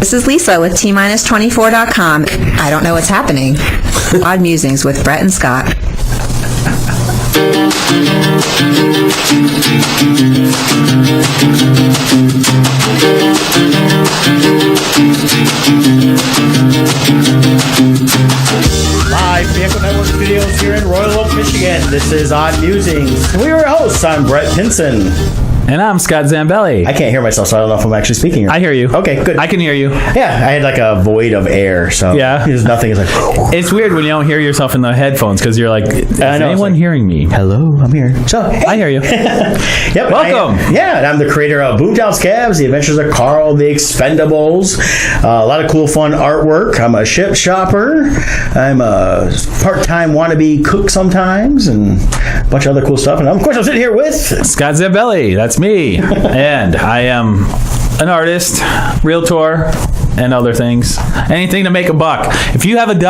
This is Lisa with T-24.com. I don't know what's happening. Odd Musings with Brett and Scott. Live Vehicle Network Studios here in Royal Oak, Michigan. This is Odd Musings. We are your hosts. I'm Brett Pinson. And I'm Scott Zambelli. I can't hear myself, so I don't know if I'm actually speaking here. I hear you. Okay, good. I can hear you. Yeah, I had like a void of air, so yeah. There's nothing. It's like it's weird when you don't hear yourself in the headphones because you're like, is anyone heering me? Hello, I'm here. So hey. I hear you. Yep. Welcome. And I'm the creator of Boomtown Scabs, The Adventures of Carl, The Expendables. A lot of cool, fun artwork. I'm a ship shopper. I'm a part-time wannabe cook sometimes, and a bunch of other cool stuff. And of course, I'm sitting here with Scott Zambelli. That's me. And I am an artist, realtor, and other things. Anything to make a buck. If you have $1,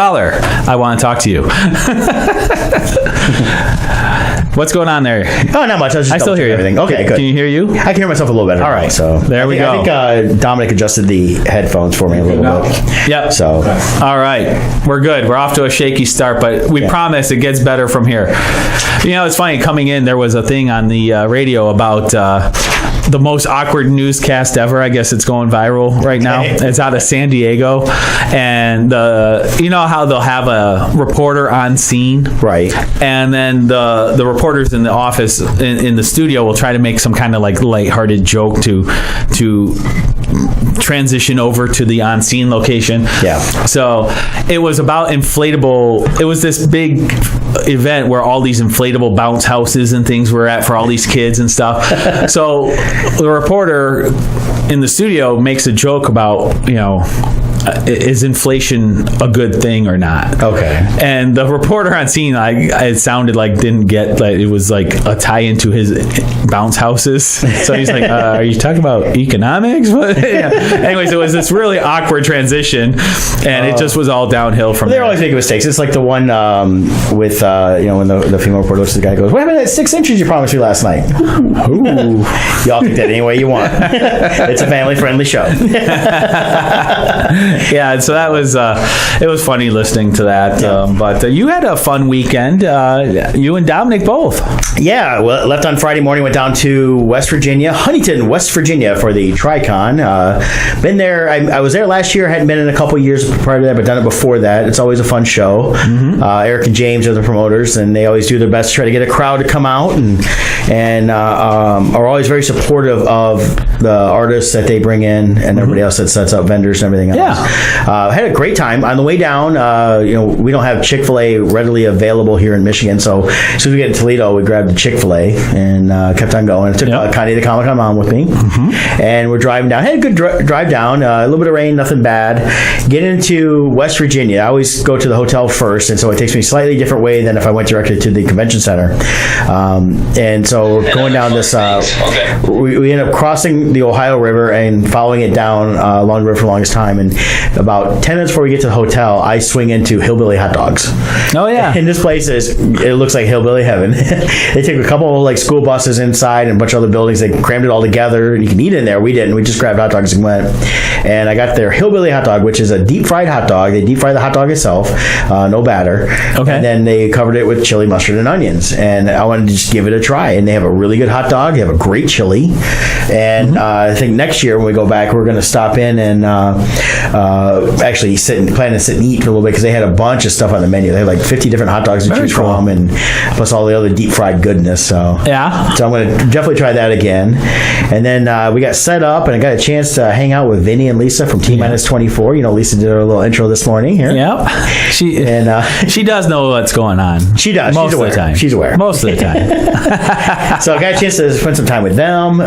I want to talk to you. What's going on there? Oh, not much. I still hear you. Everything. Okay, good. Can you hear you? I can hear myself a little better. All right. So there we go. I think Dominic adjusted the headphones for me a little bit. Yep. So. All right. We're good. We're off to a shaky start, but we promise it gets better from here. You know, it's funny. Coming in, there was a thing on the radio about the most awkward newscast ever. I guess it's going viral right now. It's out of San Diego, and you know how they'll have a reporter on scene, right? And then the reporters in the office in the studio will try to make some kind of like lighthearted joke to transition over to the on scene location. Yeah. So it was about inflatable. It was this big event where all these inflatable bounce houses and things were at for all these kids and stuff. So the reporter in the studio makes a joke about, you know, is inflation a good thing or not? Okay. And the reporter on scene, it sounded like didn't get it was like a tie into his bounce houses. So he's like, "Are you talking about economics?" Yeah. Anyways, it was this really awkward transition, and it just was all downhill from there. They're always making mistakes. It's like the one with when the female reporter looks at the guy and goes, "What happened to that 6 inches you promised me last night?" Ooh. Y'all take that any way you want. It's a family-friendly show. Yeah, so that was it was funny listening to that. But you had a fun weekend. You and Dominic both. Yeah, well, left on Friday morning, went down to West Virginia, Huntington, West Virginia, for the Tri-Con. Been there. I was there last year. Hadn't been in a couple years prior to that, but done it before that. It's always a fun show. Mm-hmm. Eric and James are the promoters, and they always do their best to try to get a crowd to come out, and are always very supportive of the artists that they bring in and everybody else that sets up vendors and everything else. Yeah. Had a great time. On the way down, we don't have Chick-fil-A readily available here in Michigan, so as soon as we get to Toledo, we grabbed the Chick-fil-A and kept on going. I took Connie the Comic-Con mom with me, and we're driving down. Had a good drive down. A little bit of rain, nothing bad. Get into West Virginia. I always go to the hotel first, and so it takes me a slightly different way than if I went directly to the convention center. And so we're going down this. We end up crossing the Ohio River and following it down along the river for the longest time. And about 10 minutes before we get to the hotel, I swing into Hillbilly Hot Dogs. Oh, yeah. And this place it looks like hillbilly heaven. They took a couple of school buses inside and a bunch of other buildings. They crammed it all together. And you can eat in there. We didn't. We just grabbed hot dogs and went. And I got their Hillbilly Hot Dog, which is a deep fried hot dog. They deep fry the hot dog itself, no batter. Okay. And then they covered it with chili, mustard, and onions. And I wanted to just give it a try. And they have a really good hot dog. They have a great chili. And I think next year when we go back, we're going to stop in and actually plan to sit and eat for a little bit, because they had a bunch of stuff on the menu. They had like 50 different hot dogs to choose from, and plus all the other deep fried goodness. So I'm going to definitely try that again. And then we got set up, and I got a chance to hang out with Vinny and Lisa from T-24. You know, Lisa did her little intro this morning here. Yep. She does know what's going on. She does. Most of the time. She's aware. Most of the time. So I got a chance to spend some time with them.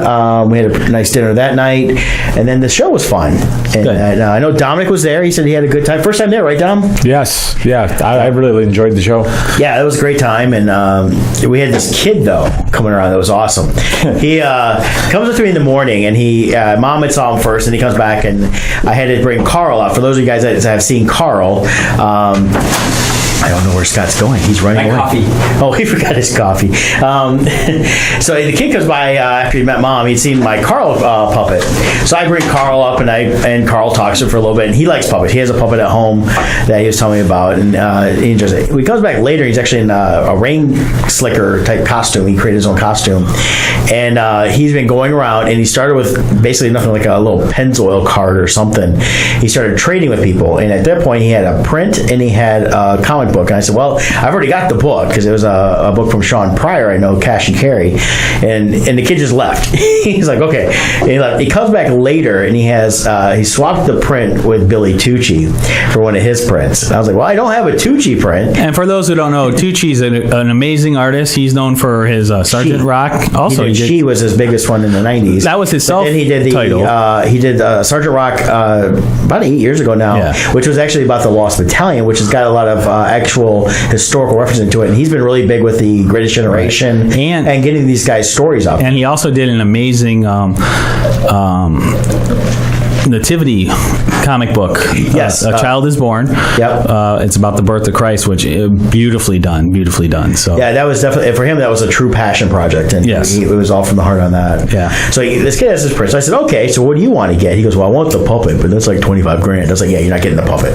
We had a nice dinner that night, and then the show was fun. And I know Dominic was there. He said he had a good time. First time there, right, Dom? Yes. Yeah. I really enjoyed the show. Yeah, it was a great time. And we had this kid, though, coming around that was awesome. He comes up to me in the morning, and Mom had saw him first, and he comes back, and I had to bring Carl out. For those of you guys that have seen Carl, I don't know where Scott's going. He's running away. Coffee. Oh, he forgot his coffee. So the kid comes by after he met Mom. He'd seen my Carl puppet. So I bring Carl up, and Carl talks to him for a little bit. And he likes puppets. He has a puppet at home that he was telling me about, and he enjoys it. When he comes back later, he's actually in a rain slicker type costume. He created his own costume, and he's been going around. And he started with basically nothing, like a little Pennzoil card or something. He started trading with people, and at that point, he had a print and he had a comic book. And I said, "Well, I've already got the book because it was a book from Sean Pryor. I know, Cash and Carry." And the kid just left. He's like, "Okay." And he left. He comes back later, and he swapped the print with Billy Tucci for one of his prints. And I was like, "Well, I don't have a Tucci print." And for those who don't know, Tucci's an amazing artist. He's known for his Sergeant Rock. Also, She was his biggest one in the 90s. That was his self Then he did title. He did Sergeant Rock about 8 years ago now, which was actually about the Lost Battalion, which has got a lot of actual historical reference into it. And he's been really big with the Greatest Generation and getting these guys' stories up. And he also did an amazing nativity comic book. Yes, A Child is Born. Yep. It's about the birth of Christ, which beautifully done. So yeah, that was definitely, for him, that was a true passion project, and yes, it was all from the heart on that. Yeah. So this kid has his print. So I said, "Okay, so what do you want to get?" He goes, "Well, I want the puppet, but that's like $25,000. I was like, "Yeah, you're not getting the puppet."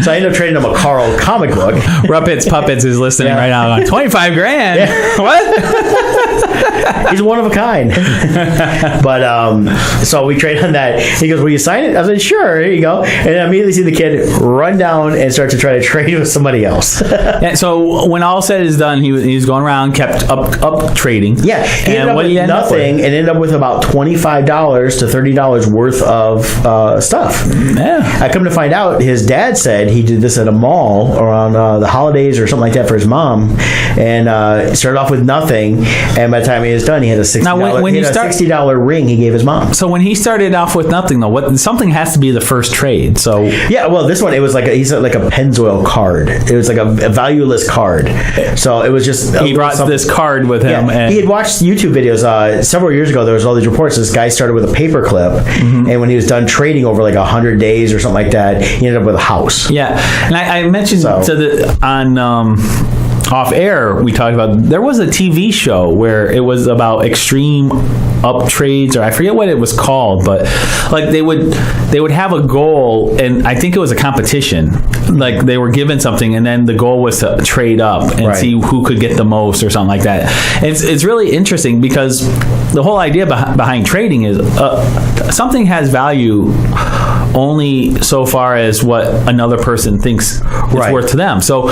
So I ended up trading him a Carl comic book. Ruppets Puppets is listening right now. Like, $25,000. Yeah. What? He's one of a kind. But so we traded on that. He goes, "Will you sign it?" I said, "Sure." Here you go. And I immediately see the kid run down and start to try to trade with somebody else. And so when all said is done, he was going around, kept up trading. Yeah, he ended and up what with did he end up with? nothing, and ended up with about $25 to $30 worth of stuff. Yeah. I come to find out, his dad said he did this at a mall around the holidays or something like that for his mom, and started off with nothing. And by the time he was done, he had a $60 ring he gave his mom. So when he started off with nothing, though, something has to be the first trade. So yeah, well, this one, it was like he said, like a Pennzoil card. It was like a valueless card. So it was just he brought this card with him. Yeah, and he had watched YouTube videos several years ago. There was all these reports. This guy started with a paper clip, and when he was done trading over like 100 days or something like that, he ended up with a house. Yeah, and I mentioned off air, we talked about, there was a TV show where it was about extreme up trades, or I forget what it was called, but like they would have a goal, and I think it was a competition. Like they were given something, and then the goal was to trade up and see who could get the most or something like that. It's really interesting because the whole idea behind trading is something has value only so far as what another person thinks it's worth to them. So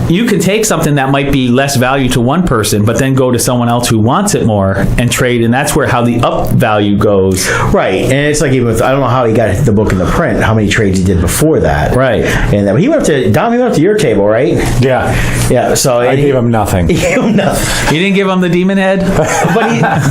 you can take something that might be less value to one person, but then go to someone else who wants it more and trade, and that's where how the up value goes. Right, and it's like even with, I don't know how he got the book in the print, how many trades he did before that. Right, and then he went up to Dom. He went up to your table, right? Yeah. So I gave him nothing. He gave him nothing. You didn't give him the demon head,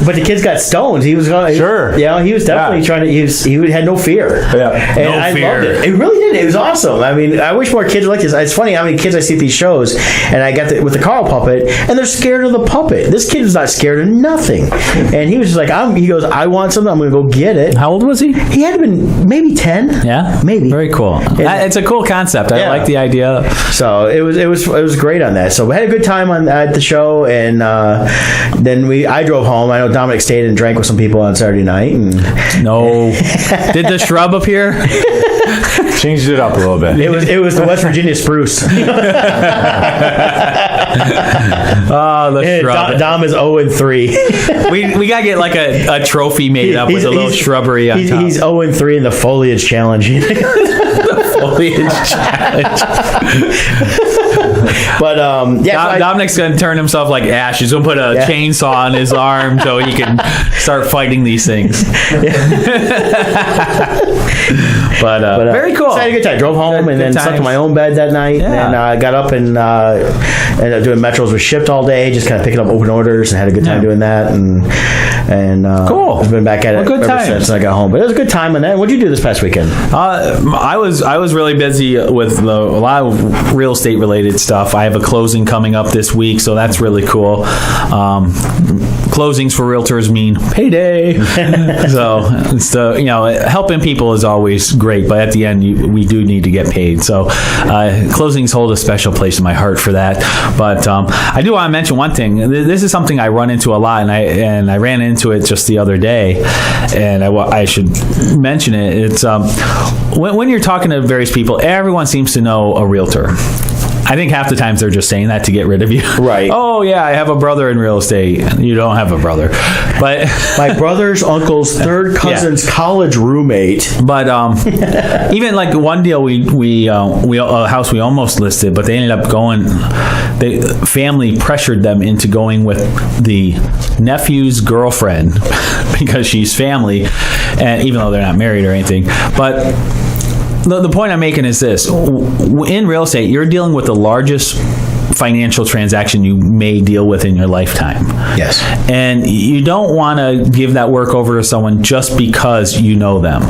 but the kid's got stones. He was going. Sure. Yeah, he was definitely trying to. He had no fear. Yeah, and I loved it. It really did. It was awesome. I mean, I wish more kids were like this. It's funny how many kids I see at these shows, and I got with the Carl puppet, and they're scared of the puppet. This kid was not scared of nothing, and he was just like, he goes, "I want something. I'm going to go get it." How old was he? He had been maybe 10. Yeah, maybe. Very cool. It's a cool concept. I like the idea. So it was great on that. So we had a good time at the show, and then I drove home. I know Dominic stayed and drank with some people on Saturday night. And no, did the shrub appear? Changed it up a little bit. It was the West Virginia spruce. Oh, the shrub. Dom is 0-3. we gotta get like a trophy made up with a little shrubbery on top. He's 0-3 in the foliage challenge. The foliage challenge. But Dominic's gonna turn himself like Ash. He's gonna put a chainsaw on his arm so he can start fighting these things. But very cool. So I had a good time. Drove home and then slept in my own bed that night. Yeah. And then got up and ended up doing Metros with Shipped all day, just kind of picking up open orders, and had a good time doing that. And cool. I've been back at it ever since I got home. But it was a good time on that. What'd you do this past weekend? I was really busy with a lot of real estate related stuff. stuff. I have a closing coming up this week, so that's really cool. Closings for realtors mean payday. So it's helping people is always great, but at the end we do need to get paid. So closings hold a special place in my heart for that. But I do want to mention one thing. This is something I run into a lot, and I ran into it just the other day, and I should mention it. It's when you're talking to various people, everyone seems to know a realtor. I think half the times they're just saying that to get rid of you. Right. Oh, yeah, I have a brother in real estate. You don't have a brother. But my brother's uncle's third cousin's college roommate. But even like one deal, we a house we almost listed, but they ended up going. Family pressured them into going with the nephew's girlfriend because she's family, and even though they're not married or anything. But the point I'm making is this. In real estate, you're dealing with the largest financial transaction you may deal with in your lifetime. Yes. And you don't want to give that work over to someone just because you know them.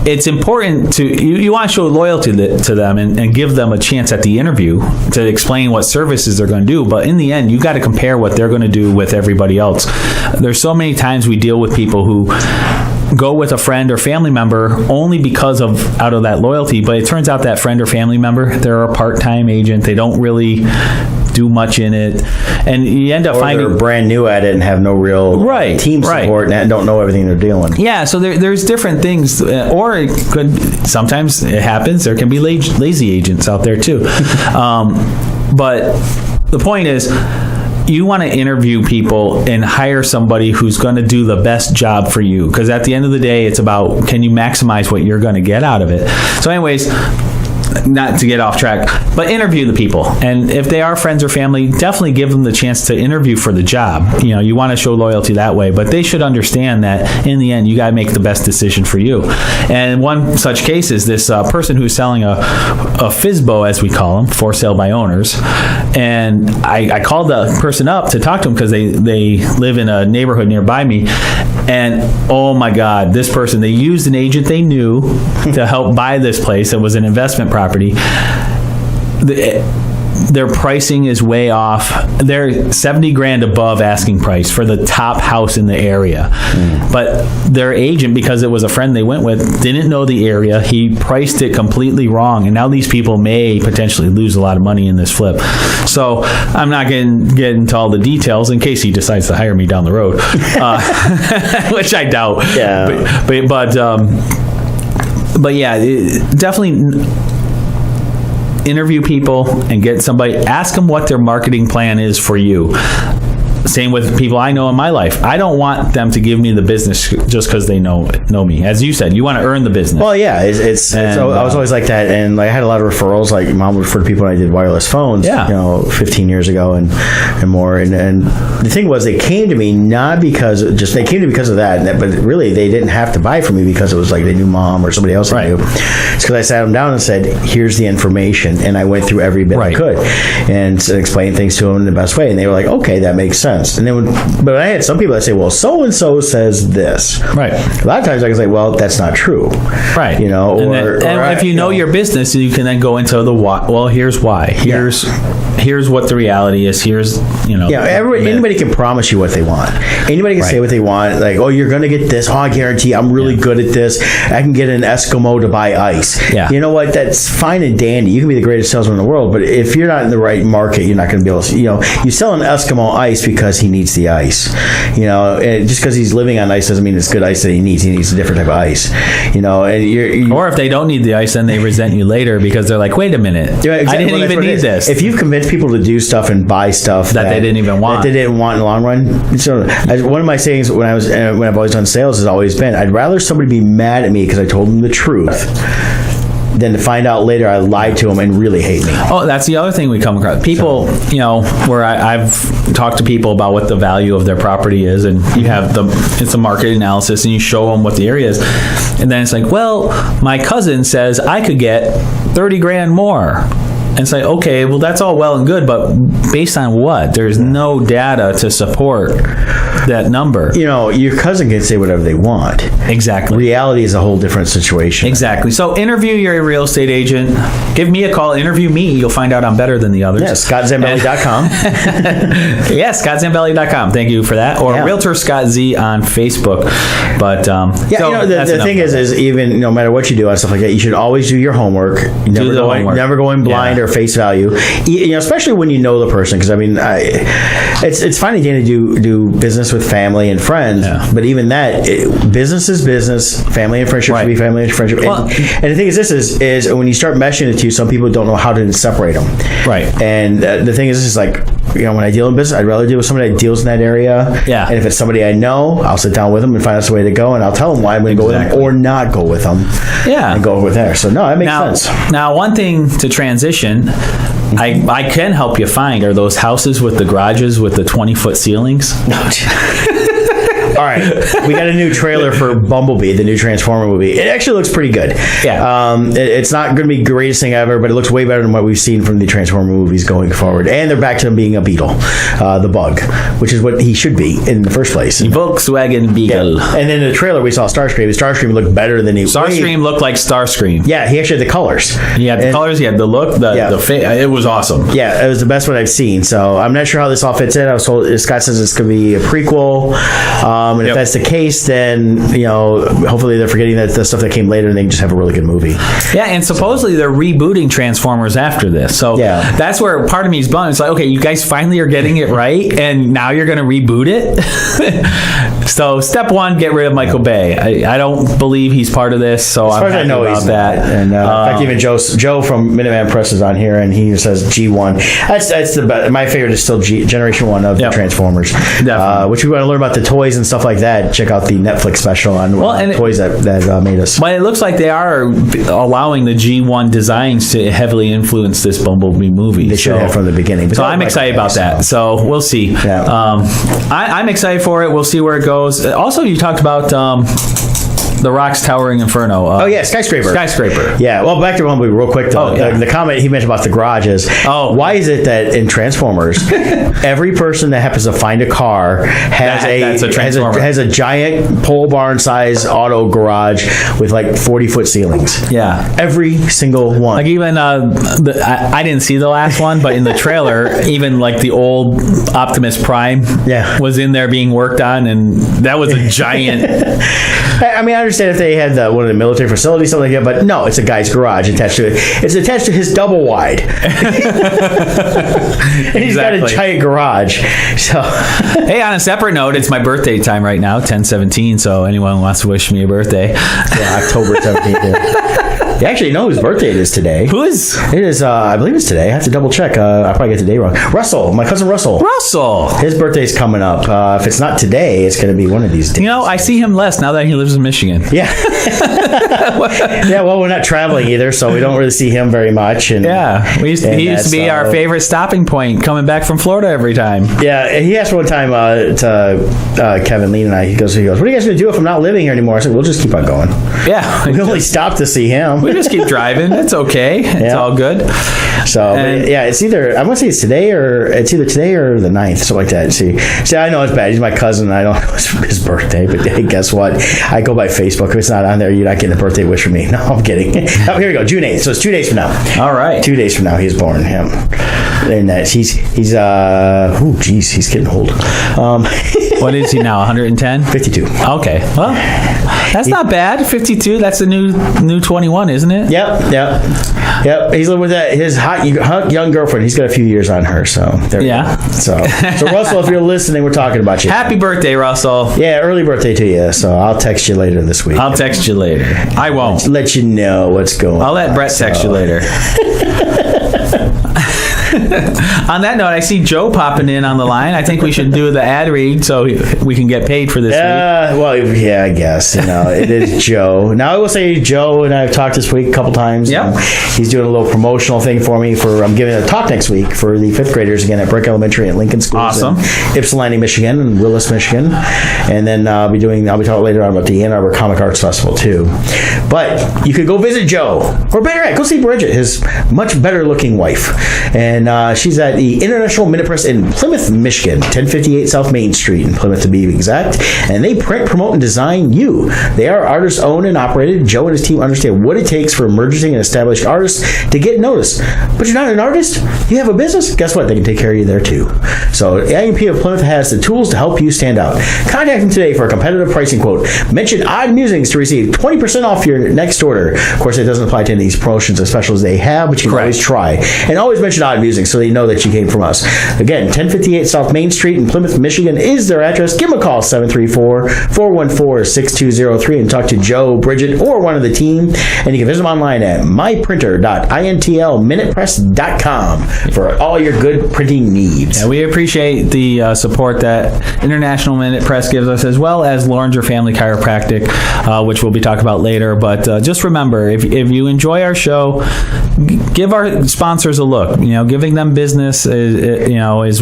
It's important you want to show loyalty to them and give them a chance at the interview to explain what services they're going to do. But in the end, you got to compare what they're going to do with everybody else. There's so many times we deal with people who go with a friend or family member only because out of that loyalty, but it turns out that friend or family member, they're a part-time agent. They don't really do much in it, and you end up finding they're brand new at it and have no real team support and don't know everything they're doing. Yeah, so there's different things, or it could sometimes it happens. There can be lazy agents out there too, but the point is, you want to interview people and hire somebody who's going to do the best job for you, because at the end of the day, it's about, can you maximize what you're going to get out of it. So anyways, not to get off track, but interview the people, and if they are friends or family, definitely give them the chance to interview for the job. You want to show loyalty that way, but they should understand that in the end you got to make the best decision for you. And one such case is this person who's selling a FSBO, as we call them, for sale by owners, and I called the person up to talk to them because they live in a neighborhood nearby me, and oh my God, this person, they used an agent they knew to help buy this place. It was an investment property. Their pricing is way off. They're $70,000 above asking price for the top house in the area. But their agent, because it was a friend they went with, didn't know the area. He priced it completely wrong, and now these people may potentially lose a lot of money in this flip. So I'm not going to get into all the details in case he decides to hire me down the road, which I doubt. Yeah. But yeah, definitely interview people and get somebody, ask them what their marketing plan is for you. Same with people I know in my life. I don't want them to give me the business just because they know me. As you said, you want to earn the business. Well, yeah, I was always like that, and I had a lot of referrals. Like Mom would refer to people when I did wireless phones, 15 years ago and more. And the thing was, they came to me not because of that, but really they didn't have to buy from me because it was like they knew Mom or somebody else they knew. It's because I sat them down and said, "Here's the information," and I went through every bit I could and explained things to them in the best way, and they were like, "Okay, that makes sense." And then, but I had some people that say, "Well, so and so says this." Right. A lot of times I can say, "Well, that's not true." Right. And if you know your business, you can then go into the why. Well, here's why. Here's what the reality is. Here's anybody can promise you what they want. Anybody can say what they want. Like, "Oh, you're going to get this. Oh, I guarantee I'm really good at this. I can get an Eskimo to buy ice." Yeah. You know what? That's fine and dandy. You can be the greatest salesman in the world, but if you're not in the right market, you're not going to be able to. You sell an Eskimo ice because he needs the ice. And just because he's living on ice doesn't mean it's good ice that he needs. He needs a different type of ice. Or if they don't need the ice, then they resent you later because they're like, "Wait a minute, I didn't even need this." If you've convinced people to do stuff and buy stuff that they didn't even want, that they didn't want in the long run. So one of my sayings when I've always done sales has always been, I'd rather somebody be mad at me because I told them the truth than to find out later I lied to them and really hate me. Oh, that's the other thing we come across. People, where I've talked to people about what the value of their property is, and you have it's a market analysis, and you show them what the area is, and then it's like, well, my cousin says I could get $30,000 more. And it's like, okay, well, that's all well and good, but based on what? There's no data to support that number. You know, your cousin can say whatever they want. Exactly. Reality is a whole different situation. Exactly. So interview your real estate agent. Give me a call. Interview me. You'll find out I'm better than the others. Yeah, ScottZambelli.com. Yes, ScottZambelli.com. Thank you for that. Or Realtor Scott Z on Facebook. But yeah, so you know, the thing is even no matter what you do on stuff like that, you should always do your homework. Never go in blind or face value. You know, especially when you know the person, because I mean, it's fine again to do business with family and friends, but even that, business is business. Family and friendship should be family and friendship. Well, and the thing is, this is when you start meshing the two, some people don't know how to separate them. Right. And the thing is like, you know, when I deal in business, I'd rather deal with somebody that deals in that area. Yeah. And if it's somebody I know, I'll sit down with them and find out the way to go, and I'll tell them why I'm going to go with them or not go with them. Yeah. And go over there. So no, that makes sense. Now, one thing to transition, I can help you find are those houses with the garages with the 20-foot ceilings. All right, we got a new trailer for Bumblebee, the new Transformer movie. It actually looks pretty good. Yeah. It's not going to be the greatest thing ever, but it looks way better than what we've seen from the Transformer movies going forward. And they're back to him being a Beetle, the Bug, which is what he should be in the first place. Volkswagen Beetle. Yeah. And then in the trailer, we saw Starscream. Starscream looked better than he... Starscream looked like Starscream. Yeah, he actually had the colors. He had the colors, he had the look, the face. It was awesome. Yeah, it was the best one I've seen. So I'm not sure how this all fits in. I was told, Scott says it's going to be a prequel. And if that's the case, then, you know, hopefully they're forgetting that the stuff that came later and they can just have a really good movie. Yeah, and supposedly they're rebooting Transformers after this. So that's where part of me is bummed. It's like, okay, you guys finally are getting it right, and now you're going to reboot it? So step one, get rid of Michael Bay. I don't believe he's part of this, so as far I'm as I know, about he's that. Not. And in fact, even Joe from Minuteman Press is on here, and he says G1. That's the best. My favorite is still Generation 1 of the Transformers. Which we want to learn about the toys and stuff like that. Check out the Netflix special on toys that made us. But it looks like they are allowing the G1 designs to heavily influence this Bumblebee movie. They should have from the beginning. So I'm excited about that. So we'll see. Yeah. I'm excited for it. We'll see where it goes. Also, you talked about The Rock's Towering Inferno. Skyscraper. Yeah. Well, back to Bumblebee real quick, though. The comment he mentioned about the garages. Why is it that in Transformers, every person that happens to find a car has a giant pole barn size auto garage with like 40-foot ceilings? Yeah. Every single one. Like even I didn't see the last one, but in the trailer, even like the old Optimus Prime was in there being worked on, and that was a giant. I mean, I understand if they had one of the military facilities, something like that, but no, it's a guy's garage attached to it. It's attached to his double wide. And he's got a giant garage. So, hey, on a separate note, it's my birthday time right now, 10/17. So anyone who wants to wish me a birthday, October 17th. You actually know whose birthday it is today. Who is? It is, I believe it's today. I have to double check. I probably get the day wrong. Russell, my cousin Russell. His birthday's coming up. If it's not today, it's going to be one of these days. You know, I see him less now that he lives in Michigan. Yeah. Well, we're not traveling either, so we don't really see him very much. And, he used to be our favorite stopping point coming back from Florida every time. Yeah, he asked one time to Kevin Lean and I, he goes, what are you guys going to do if I'm not living here anymore? I said, we'll just keep on going. Yeah. We only stop to see him. We just keep driving. It's okay. It's all good. So, it's either, I want to say it's either today or the 9th, something like that. See, I know it's bad. He's my cousin. I don't know his birthday, but hey, guess what? I go by Facebook. If it's not on there, you're not getting a birthday wish from me. No, I'm kidding. Oh, here we go. June 8th. So it's 2 days from now. All right. 2 days from now, he was born. Him. And he's getting old. What is he now? 110? 52. Okay. Well, that's not bad. 52. That's the new 21, isn't it? Yep. He's living with his hot young girlfriend. He's got a few years on her. So there we go. So Russell, if you're listening, we're talking about you. Happy birthday, Russell. Yeah, early birthday to you. So I'll text you later this week. I'll text you later. I won't. Let you know what's going on. I'll let Brett text you later. On that note, I see Joe popping in on the line. I think we should do the ad read so we can get paid for this week. Well, yeah, I guess. It is Joe. Now, I will say Joe and I have talked this week a couple times. Yep. He's doing a little promotional thing for me. I'm giving a talk next week for the 5th graders again at Brick Elementary and Lincoln Schools. Awesome. In Ypsilanti, Michigan and Willis, Michigan. And then I'll be talking later on about the Ann Arbor Comic Arts Festival too. But you could go visit Joe. Or better yet, go see Bridget, his much better looking wife. And she's at the International Minute Press in Plymouth, Michigan, 1058 South Main Street in Plymouth to be exact. And they print, promote, and design you. They are artist owned and operated. Joe and his team understand what it takes for emerging and established artists to get noticed. But you're not an artist? You have a business? Guess what? They can take care of you there too. So IMP of Plymouth has the tools to help you stand out. Contact them today for a competitive pricing quote. Mention Odd Musings to receive 20% off your next order. Of course, it doesn't apply to any of these promotions and specials they have, but you can always try. And always mention Odd Musings so they know that you came from us. Again, 1058 South Main Street in Plymouth, Michigan is their address. Give them a call, 734-414-6203, and talk to Joe, Bridget, or one of the team. And you can visit them online at myprinter.intlminutepress.com for all your good printing needs. Yeah, we appreciate the support that International Minute Press gives us, as well as Loringer Family Chiropractic, which we'll be talking about later. But just remember, if you enjoy our show, give our sponsors a look. Giving them business is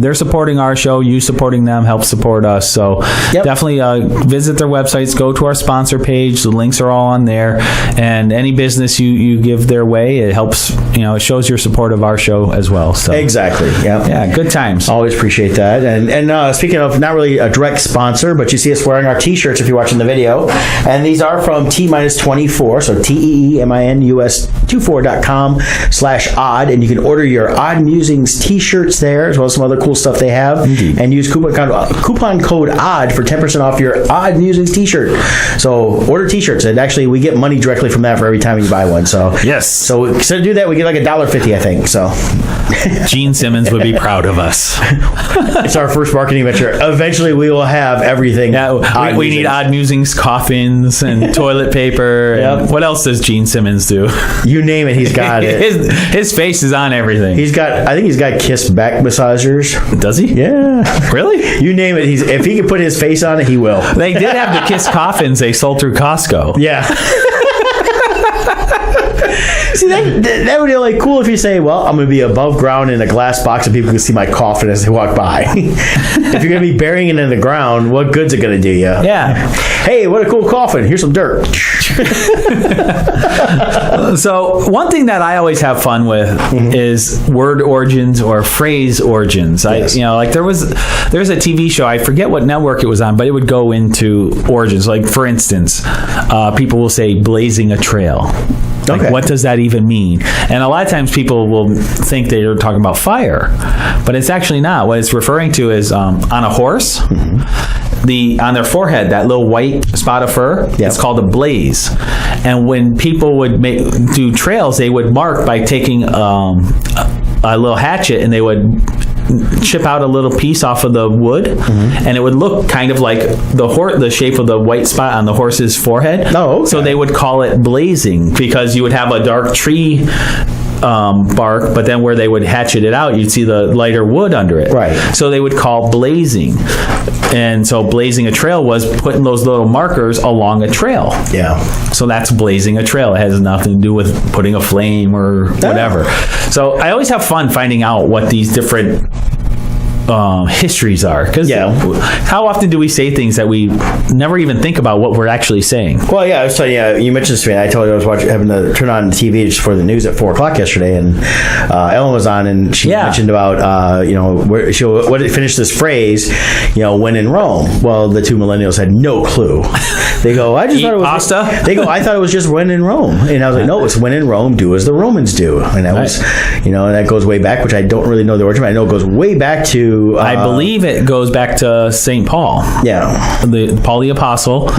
they're supporting our show. You supporting them helps support us. So definitely visit their websites. Go to our sponsor page. The links are all on there. And any business you give their way, it helps. It shows your support of our show as well. So exactly. Yeah. Good times. Always appreciate that. And speaking of not really a direct sponsor, but you see us wearing our T-shirts if you're watching the video, and these are from T-24, so TEEMINUS24.com/odd, and you can order your Odd Musings T-shirts there, as well as some other cool stuff they have. Indeed. And use coupon code ODD for 10% off your Odd Musings T-shirt. So order T-shirts, and actually we get money directly from that for every time you buy one. So yes. So instead of do that, we get like $1.50, I think. So Gene Simmons would be proud of us. It's our first marketing venture. Eventually, we will have everything. Yeah, we need Odd Musings coffins and toilet paper. And what else does Gene Simmons do? You name it, he's got it. His face is on everything. I think he's got Kiss back massagers. Does he? Yeah. Really? You name it. If he can put his face on it, he will. They did have the Kiss coffins they sold through Costco. Yeah. See, that would be like cool if you say, well, I'm going to be above ground in a glass box and people can see my coffin as they walk by. If you're going to be burying it in the ground, what good's it going to do you? Yeah. Hey, what a cool coffin. Here's some dirt. So one thing that I always have fun with is word origins or phrase origins. Yes. There's a TV show, I forget what network it was on, but it would go into origins. Like, for instance, people will say blazing a trail. What does that even mean? And a lot of times people will think that you're talking about fire, but it's actually not. What it's referring to is on a horse, on their forehead, that little white spot of fur, it's called a blaze. And when people would do trails, they would mark by taking a little hatchet, and they would chip out a little piece off of the wood, and it would look kind of like the shape of the white spot on the horse's forehead. Oh, okay. So they would call it blazing, because you would have a dark tree bark, but then where they would hatchet it out, you'd see the lighter wood under it. Right. So they would call blazing. And so blazing a trail was putting those little markers along a trail. Yeah. So that's blazing a trail. It has nothing to do with putting a flame or whatever. So I always have fun finding out what these different histories are, because how often do we say things that we never even think about what we're actually saying? Well, I was telling you, you mentioned this to me. I told you I was having to turn on the TV just for the news at 4:00 yesterday, and Ellen was on, and she mentioned about what it finished this phrase, when in Rome. Well, the two millennials had no clue. They go, I just thought it was pasta. They go, I thought it was just when in Rome, and I was like, no, it's when in Rome, do as the Romans do, and that was, and that goes way back, which I don't really know the origin. But I know it goes way back to to... I believe it goes back to St. Paul. Yeah. Paul the Apostle,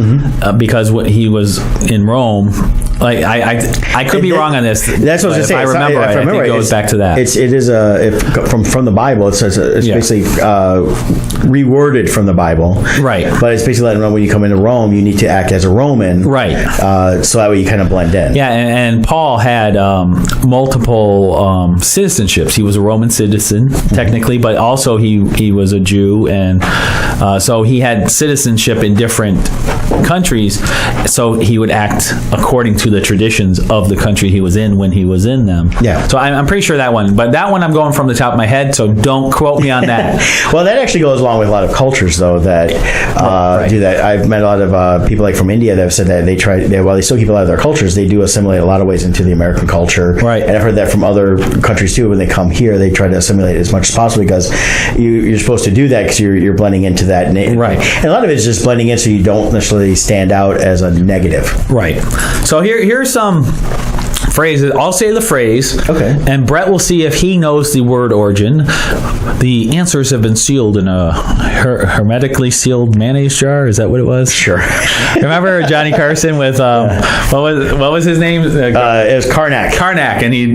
because he was in Rome. Like I could be wrong on this. That's what I was going to say. If I remember right, I think it goes back to that. It is from the Bible. It says it's basically reworded from the Bible. Right. But it's basically letting them know when you come into Rome, you need to act as a Roman. Right. So that way you kind of blend in. Yeah, and Paul had multiple citizenships. He was a Roman citizen, technically, but also he was a Jew, and so he had citizenship in different countries, so he would act according to the traditions of the country he was in when he was in them. Yeah. So I'm pretty sure that one, but that one I'm going from the top of my head, so don't quote me on that. Well, that actually goes along with a lot of cultures, though, that do that. I've met a lot of people like from India that have said that while they still keep a lot of their cultures, they do assimilate a lot of ways into the American culture. Right. And I've heard that from other countries too. When they come here, they try to assimilate as much as possible because you're supposed to do that because you're blending into that. Right. And a lot of it is just blending in so you don't necessarily stand out as a negative. Right. So here's some phrases. I'll say the phrase. Okay. And Brett will see if he knows the word origin. The answers have been sealed in a hermetically sealed mayonnaise jar. Is that what it was? Sure. Remember Johnny Carson with what was his name? It was Karnak. Karnak, and he.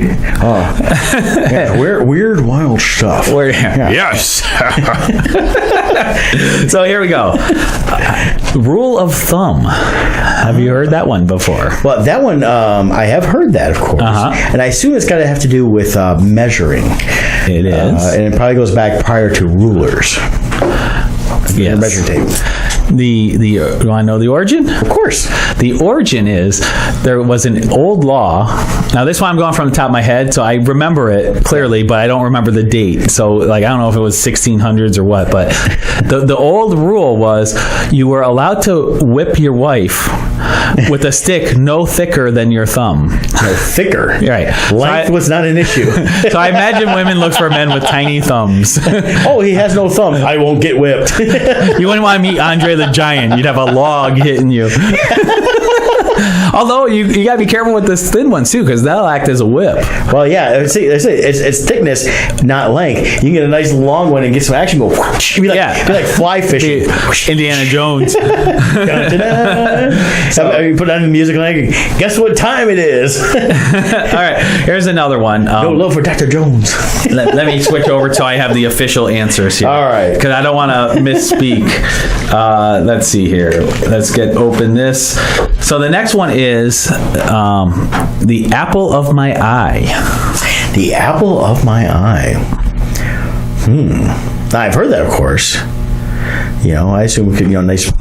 Weird, wild stuff. Yes. So here we go. Rule of thumb. Have you heard that one before? Well, that one, I have heard that, of course. And I assume it's got to have to do with measuring. It is. And it probably goes back prior to rulers. Yes. Measuring tape. You want to know the origin? Of course. The origin is there was an old law. Now this one I'm going from the top of my head, so I remember it clearly, but I don't remember the date. So like I don't know if it was 1600s or what, but the old rule was you were allowed to whip your wife with a stick no thicker than your thumb. No thicker. Right. Length was not an issue. So I imagine women look for men with tiny thumbs. Oh, he has no thumb. I won't get whipped. You wouldn't want to meet Andre the Giant. You'd have a log hitting you. Although you got to be careful with this thin ones too, because that'll act as a whip. Well, yeah, it's thickness, not length. You can get a nice long one and get some action. Go, be like fly fishing. Indiana Jones. You put on the music and like, guess what time it is? All right, here's another one. No love for Dr. Jones. let me switch over so I have the official answers here. All right, because I don't want to misspeak. Let's see here. Let's open this. So the next one is the apple of my eye. The apple of my eye. I've heard that, of course. I assume nice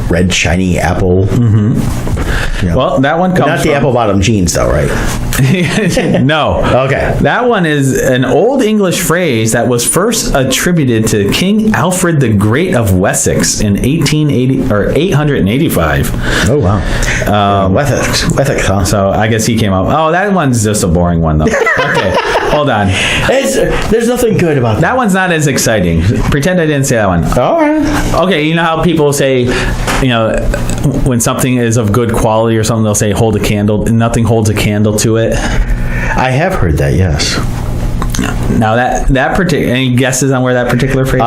red shiny apple. Well, that one comes not the from apple bottom jeans, though, right? No. Okay. That one is an old English phrase that was first attributed to King Alfred the Great of Wessex in 885. Oh wow. Wessex, huh? So I guess he came up. Oh, that one's just a boring one, though. Okay, hold on. There's nothing good about that. That one's not as exciting. Pretend I didn't say that one. All right. Okay, you know how people say, when something is of good quality or something, they'll say hold a candle. Nothing holds a candle to it. I have heard that, yes. Now that particular, any guesses on where that particular phrase?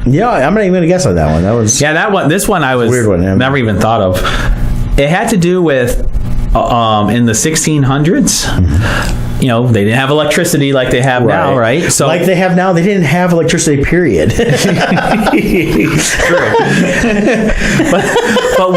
Yeah, I'm not even gonna guess on that one. That was that one. This one I was weird one. Yeah. Never even thought of. It had to do with in the 1600s. They didn't have electricity like they have now, right? So like they have now, they didn't have electricity, period. True. but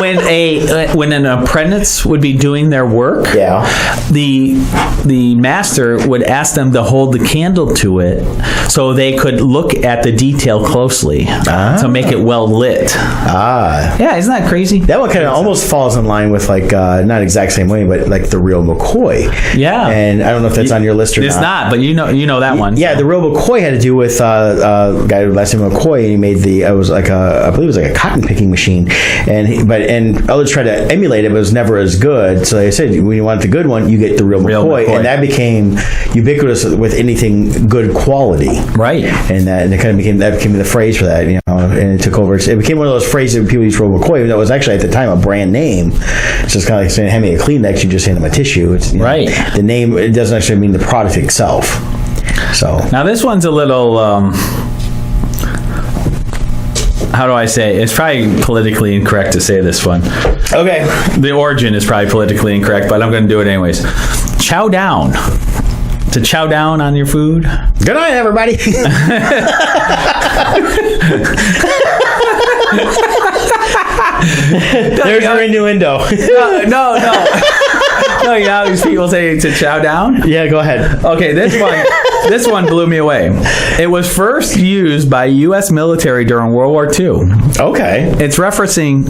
when an apprentice would be doing their work, the master would ask them to hold the candle to it so they could look at the detail closely to make it well lit. Yeah, isn't that crazy? That one kind of almost falls in line with not exact same way, but like the real McCoy. Yeah, and I don't know if that's on your list or not. It's not, but you know that one. Yeah, the real McCoy had to do with a guy last name McCoy, and he made I believe it was like a cotton picking machine, and others tried to emulate it, but it was never as good. So they said when you want the good one, you get the real McCoy, and that became ubiquitous with anything good quality. Right, and it kind of became the phrase for that, and it took over. It became one of those phrases that people used for McCoy, that was actually at the time a brand name. It's just kind of like saying, "Hand me a Kleenex," you just hand them a tissue. It's, right. The name, it doesn't actually mean the product itself. So Now this one's a little. How do I say? It's probably politically incorrect to say this one. okay. The origin is probably politically incorrect, but I'm going to do it anyways. Chow down. To chow down on your food. Good night, everybody. There's your innuendo. No. No, you know how these people say to chow down? Yeah, go ahead. Okay, this one blew me away. It was first used by U.S. military during World War II. Okay. It's referencing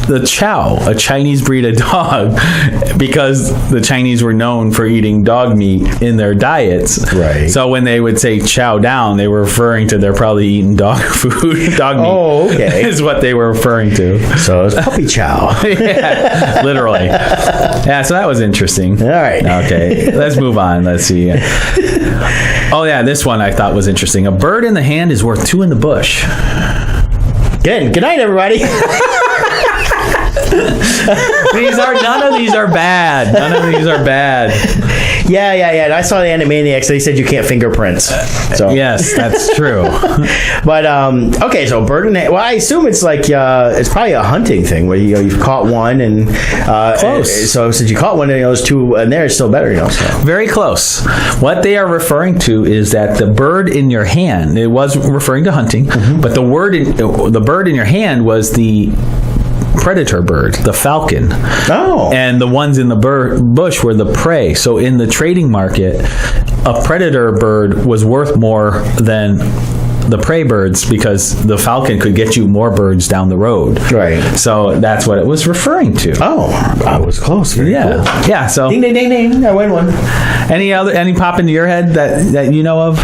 the chow, a Chinese breed of dog, because the Chinese were known for eating dog meat in their diets. Right. So when they would say chow down, they were referring to they're probably eating dog food, dog meat. Oh, okay. Is what they were referring to. So it's puppy chow. Yeah, literally. Yeah, so that was interesting. All right. Okay, let's move on. Let's see. Oh, yeah, this one I thought was interesting. A bird in the hand is worth two in the bush. Good night, everybody. None of these are bad. None of these are bad. Yeah. And I saw the Animaniacs. They said you can't fingerprints. So Yes, that's true. But okay, so bird in the hand. Well, I assume it's like it's probably a hunting thing where you've caught one and Close. So since you caught one and there's two in there, it's still better, So. Very close. What they are referring to is that the bird in your hand. It was referring to hunting, but the bird in your hand was the predator bird, the falcon. Oh. And the ones in the bush were the prey. So in the trading market, a predator bird was worth more than the prey birds because the falcon could get you more birds down the road. Right. So that's what it was referring to. Oh, I was close. Very Yeah. cool. Yeah. So Ding, ding, ding, ding. I win one. any pop into your head that you know of?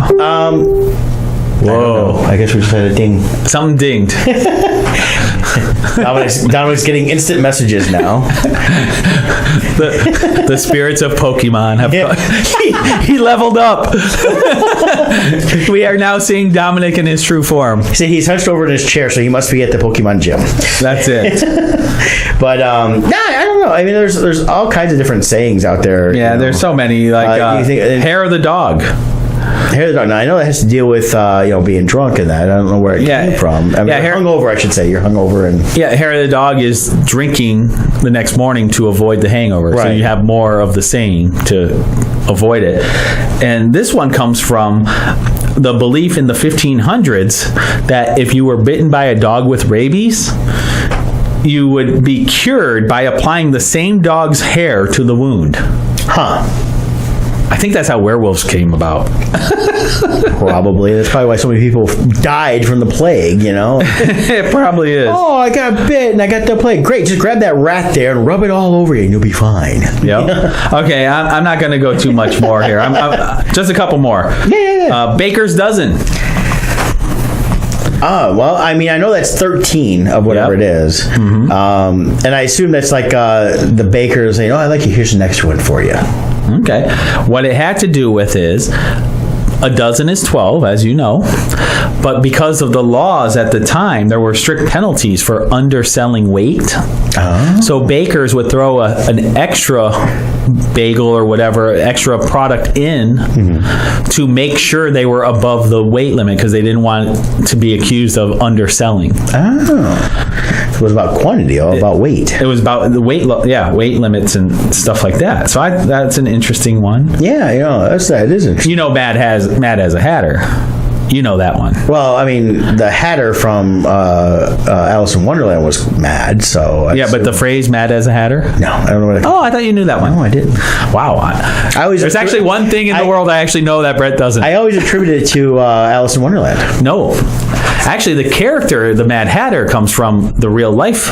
Whoa. I guess we just had a ding. Something dinged. Dominic's getting instant messages now. The spirits of Pokemon have he leveled up. We are now seeing Dominic in his true form. See, he's hunched over in his chair, so he must be at the Pokemon gym. That's it. But I don't know. I mean, there's all kinds of different sayings out there. Yeah, there's so many. Like you think, hair of the dog. Hair of the dog. Now I know that has to deal with being drunk and that. I don't know where it came from. I mean, hungover, I should say. You're hungover and hair of the dog is drinking the next morning to avoid the hangover. Right. So you have more of the saying to avoid it. And this one comes from the belief in the 1500s that if you were bitten by a dog with rabies, you would be cured by applying the same dog's hair to the wound. Huh. I think that's how werewolves came about. Probably. That's probably why so many people died from the plague, It probably is. Oh, I got bit and I got the plague. Great. Just grab that rat there and rub it all over you and you'll be fine. Yep. Okay, I'm not going to go too much more here. I'm just a couple more. Yeah. Baker's dozen. Well, I mean, I know that's 13 of whatever it is. Mm-hmm. And I assume that's like the baker saying, I like you. Here's an extra one for you. Okay. What it had to do with is a dozen is 12, as you know. But because of the laws at the time, there were strict penalties for underselling weight. Oh. So bakers would throw an extra bagel or whatever, extra product in to make sure they were above the weight limit because they didn't want to be accused of underselling. Oh. It was about quantity, all about weight. It was about the weight limits and stuff like that. So that's an interesting one. Yeah, that is interesting. Mad as a Hatter. You know that one. Well, I mean, the Hatter from Alice in Wonderland was mad, so... But the phrase "mad as a Hatter"? No, I don't know what it... Oh, I thought you knew that one. No, I didn't. Wow. There's actually one thing in the world I actually know that Brett doesn't. I always attributed it to Alice in Wonderland. No. Actually, the character, the Mad Hatter, comes from the real life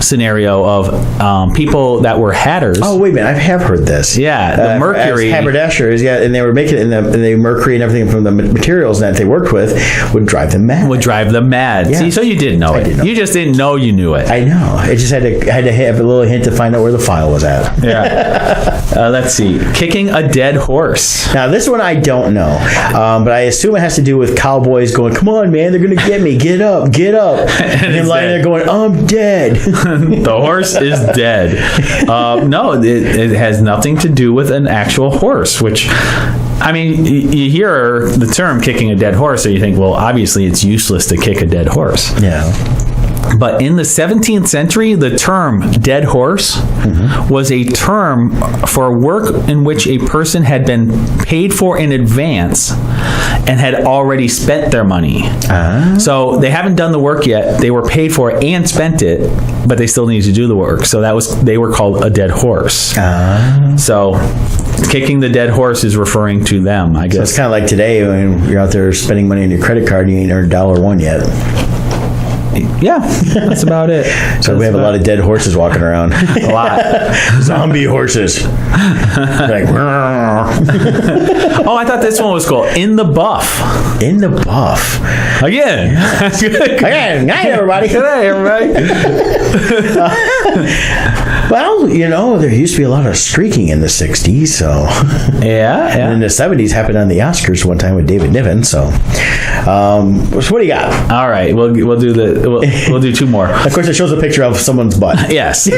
scenario of people that were hatters. Oh, wait a minute. I have heard this. Yeah, the mercury. Haberdashers, and they were making it, and the mercury and everything from the materials that they worked with would drive them mad. Yeah. See, so you did know it. You just didn't know you knew it. I know. I just had to have a little hint to find out where the file was at. Yeah. Let's see. Kicking a dead horse. Now, this one I don't know, but I assume it has to do with cowboys going, "Come on, man, they're going to get me. Get up, get up." And him lying there going, "I'm dead." The horse is dead. No, it has nothing to do with an actual horse, which, I mean, you hear the term kicking a dead horse, so you think, well, obviously it's useless to kick a dead horse. Yeah. But in the 17th century, the term dead horse was a term for work in which a person had been paid for in advance and had already spent their money. So they haven't done the work yet. They were paid for it and spent it, but they still needed to do the work. So they were called a dead horse. So kicking the dead horse is referring to them, I guess. So it's kind of like today when you're out there spending money on your credit card and you ain't earned $1 yet. Yeah, that's about it. So we have a lot of dead horses walking around. A lot. Zombie horses. Like, oh, I thought this one was cool. In the Buff. In the Buff. Again. Again. Hi, everybody. Good day, everybody. Well, you know, there used to be a lot of streaking in the 60s, so... Yeah. And in the 70s happened on the Oscars one time with David Niven, so... so what do you got? All right, we'll do two more. Of course, it shows a picture of someone's butt. Yes.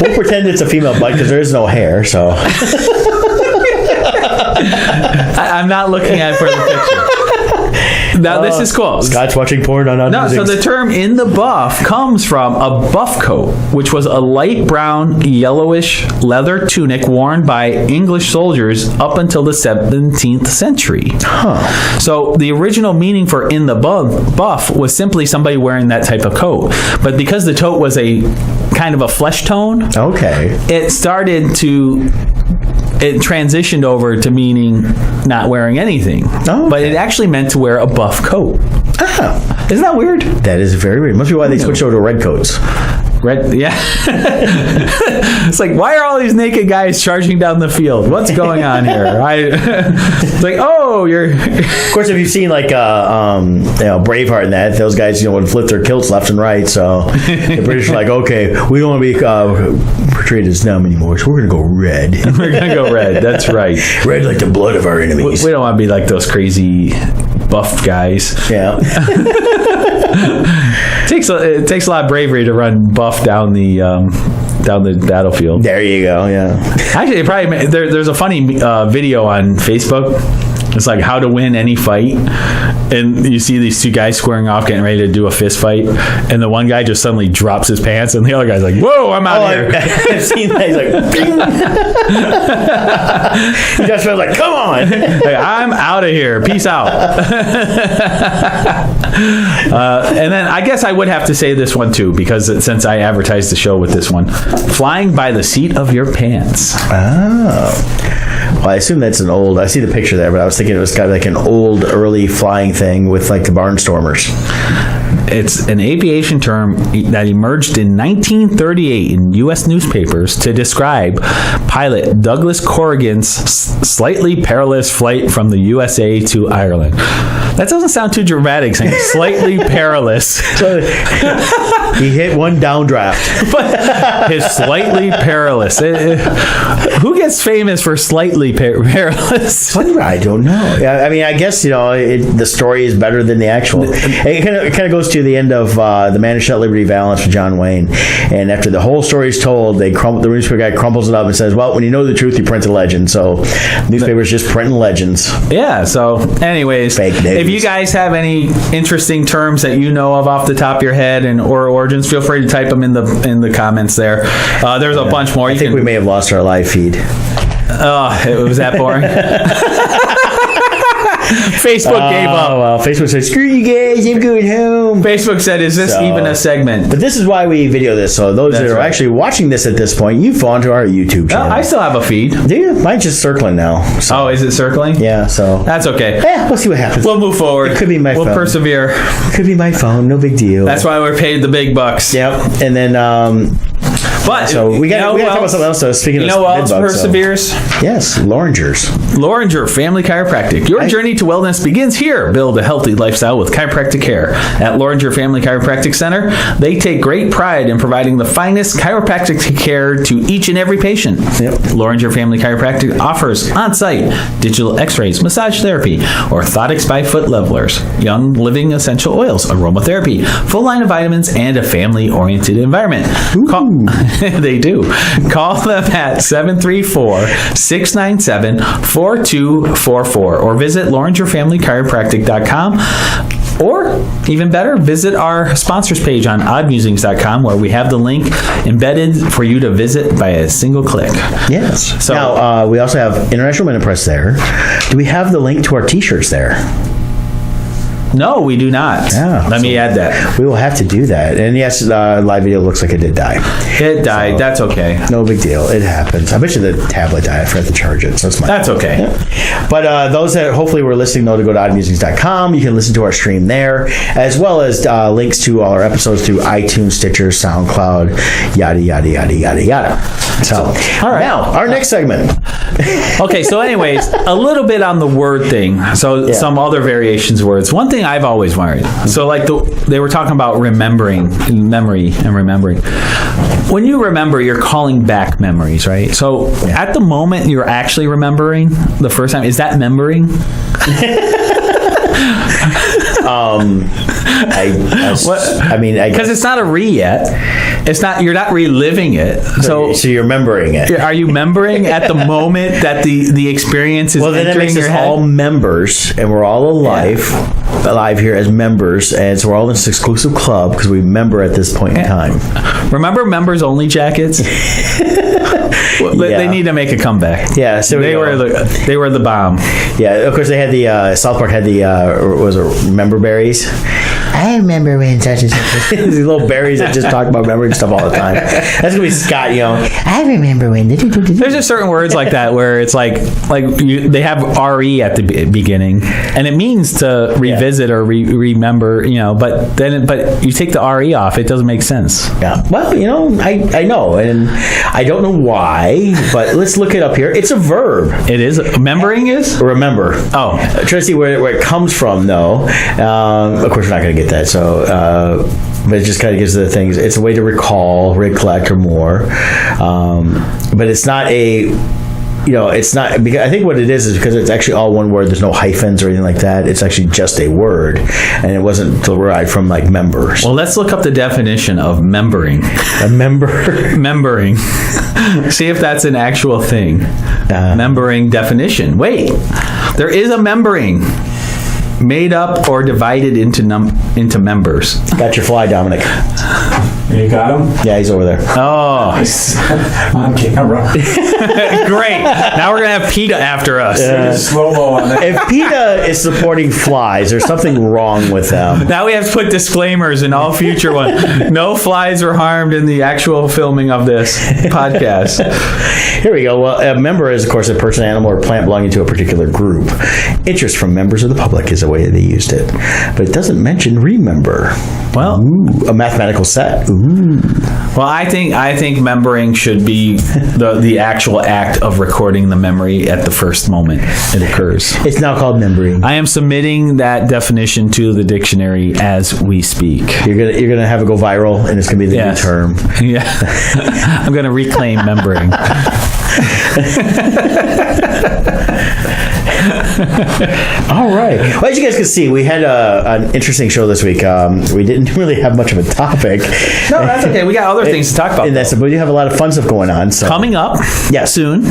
We'll pretend it's a female butt because there is no hair, so... I'm not looking at it for the picture. Now, this is cool. Scott's watching porn on No, so the term in the buff comes from a buff coat, which was a light brown, yellowish leather tunic worn by English soldiers up until the 17th century. So the original meaning for in the buff was simply somebody wearing that type of coat. But because the coat was a kind of a flesh tone, it transitioned over to meaning not wearing anything. But it actually meant to wear a buff coat. Isn't that weird? That is very weird. Must be why they switched over to red coats. Red, yeah. It's like, why are all these naked guys charging down the field? What's going on here? It's like, oh, you're... Of course, if you've seen like Braveheart and that, those guys would flip their kilts left and right. So the British are like, okay, we don't want to be portrayed as dumb anymore, so we're going to go red. We're going to go red. That's right. Red like the blood of our enemies. We don't want to be like those crazy buff guys. Yeah. It takes a lot of bravery to run buff down the battlefield. There you go. Yeah. Actually, there's a funny video on Facebook. It's like how to win any fight, and you see these two guys squaring off, getting ready to do a fist fight, and the one guy just suddenly drops his pants, and the other guy's like, "Whoa, I'm out here!" I've seen that. He's like, he just feels like, "Come on, like, I'm out of here. Peace out." And then I guess I would have to say this one too, because since I advertised the show with this one, flying by the seat of your pants. Oh. Well, I assume that's an old... I see the picture there, but I was thinking it was kind of like an old, early flying thing with like the Barnstormers. It's an aviation term that emerged in 1938 in U.S. newspapers to describe pilot Douglas Corrigan's slightly perilous flight from the USA to Ireland. That doesn't sound too dramatic, saying slightly perilous. So he hit one downdraft. But his slightly perilous. Who gets famous for slightly perilous? I don't know. I mean, I guess, the story is better than the actual. It kind of goes to the end of The Man Who Shot Liberty Valance with John Wayne. And after the whole story is told, the newspaper guy crumples it up and says, well, when you know the truth, you print a legend. So newspapers just printing legends. Yeah, so anyways, fake news. If you guys have any interesting terms that you know of off the top of your head or origins, feel free to type them in the comments there. There's a bunch more. I think we may have lost our live feed. It was that boring. Facebook gave up. Well, Facebook said, screw you guys, I'm going home. Facebook said, is this even a segment? But this is why we video this. So those that are actually watching this at this point, you've fallen to our YouTube channel. I still have a feed. Do you? Mine's just circling now. So. Oh, is it circling? Yeah, so. That's okay. Yeah, we'll see what happens. We'll move forward. It could be my phone. We'll persevere. It could be my phone. No big deal. That's why we're paid the big bucks. Yep. And then But So we got to talk about something else. So speaking of who else bed bugs, perseveres? Yes, Lorangers. Loringer Family Chiropractic. Your journey to wellness begins here. Build a healthy lifestyle with chiropractic care. At Loringer Family Chiropractic Center, they take great pride in providing the finest chiropractic care to each and every patient. Yep. Loringer Family Chiropractic offers on-site digital x-rays, massage therapy, orthotics by foot levelers, young living essential oils, aromatherapy, full line of vitamins, and a family-oriented environment. They do. Call them at 734-697-4244 or visit LoringerFamilyChiropractic.com. Or, even better, visit our sponsors page on oddmusings.com where we have the link embedded for you to visit by a single click. Yes. So- now, we also have International Men Press there. Do we have the link to our t-shirts there? No, we do not. Yeah, Let me add that. We will have to do that. And yes, live video looks like it did die. It died. So, that's okay. No big deal. It happens. I bet you the tablet died. I forgot to charge it. So it's my That's okay. Yeah. But those that hopefully were listening know to go to oddmusings.com. You can listen to our stream there, as well as links to all our episodes through iTunes, Stitcher, SoundCloud, yada, yada, yada, yada, yada. So, all right. Now, our next segment. Okay, so anyways, a little bit on the word thing. So some other variations of words. One thing I've always wondered. So like they were talking about remembering, memory and remembering. When you remember, you're calling back memories, right? So at the moment you're actually remembering the first time, is that remembering? I mean, because it's not a yet. It's not. You're not reliving it. So you're remembering it. Are you remembering at the moment that the experience is then that entering makes your us head? all members, and we're all alive here as members, and so we're all in this exclusive club because we member at this point in time. Remember members only jackets? They need to make a comeback. Yeah, so they were the bomb. Yeah, of course they had the South Park had the was it member berries. I remember when such and such. These little berries that just talk about remembering stuff all the time. That's gonna be Scott, I remember when. There's just certain words like that where it's like they have re at the beginning, and it means to revisit or remember, but you take the re off, it doesn't make sense. Yeah. Well, I know, and I don't know why, but let's look it up here. It's a verb. It is. Remembering is? Remember. Oh. Try to see where it comes from, though. Of course, we're not going to get that. So, but it just kind of gives the things. It's a way to recall, recollect, or more. But it's not it's not, because I think what it is because it's actually all one word. There's no hyphens or anything like that. It's actually just a word, and it wasn't derived from like members. Well, let's look up the definition of membering. A member. Membering. See if that's an actual thing. Membering definition. Wait, there is a membering. Made up or divided into members. Got your fly, Dominic. You got him? Yeah, he's over there. Oh. On camera. Great. Now we're going to have PETA after us. Slow-mo on that. If PETA is supporting flies, there's something wrong with them. Now we have to put disclaimers in all future ones. No flies were harmed in the actual filming of this podcast. Here we go. Well, a member is, of course, a person, animal, or plant belonging to a particular group. Interest from members of the public is the way they used it. But it doesn't mention remember. Well, a mathematical set. Ooh. Well, I think membering should be the actual act of recording the memory at the first moment it occurs. It's now called membering. I am submitting that definition to the dictionary as we speak. You're gonna have it go viral, and it's gonna be the new term. Yeah, I'm gonna reclaim membering. All right. Well, as you guys can see, we had an interesting show this week. We didn't really have much of a topic. No, that's okay. We got other things to talk about. And but we do have a lot of fun stuff going on. So. Coming up soon,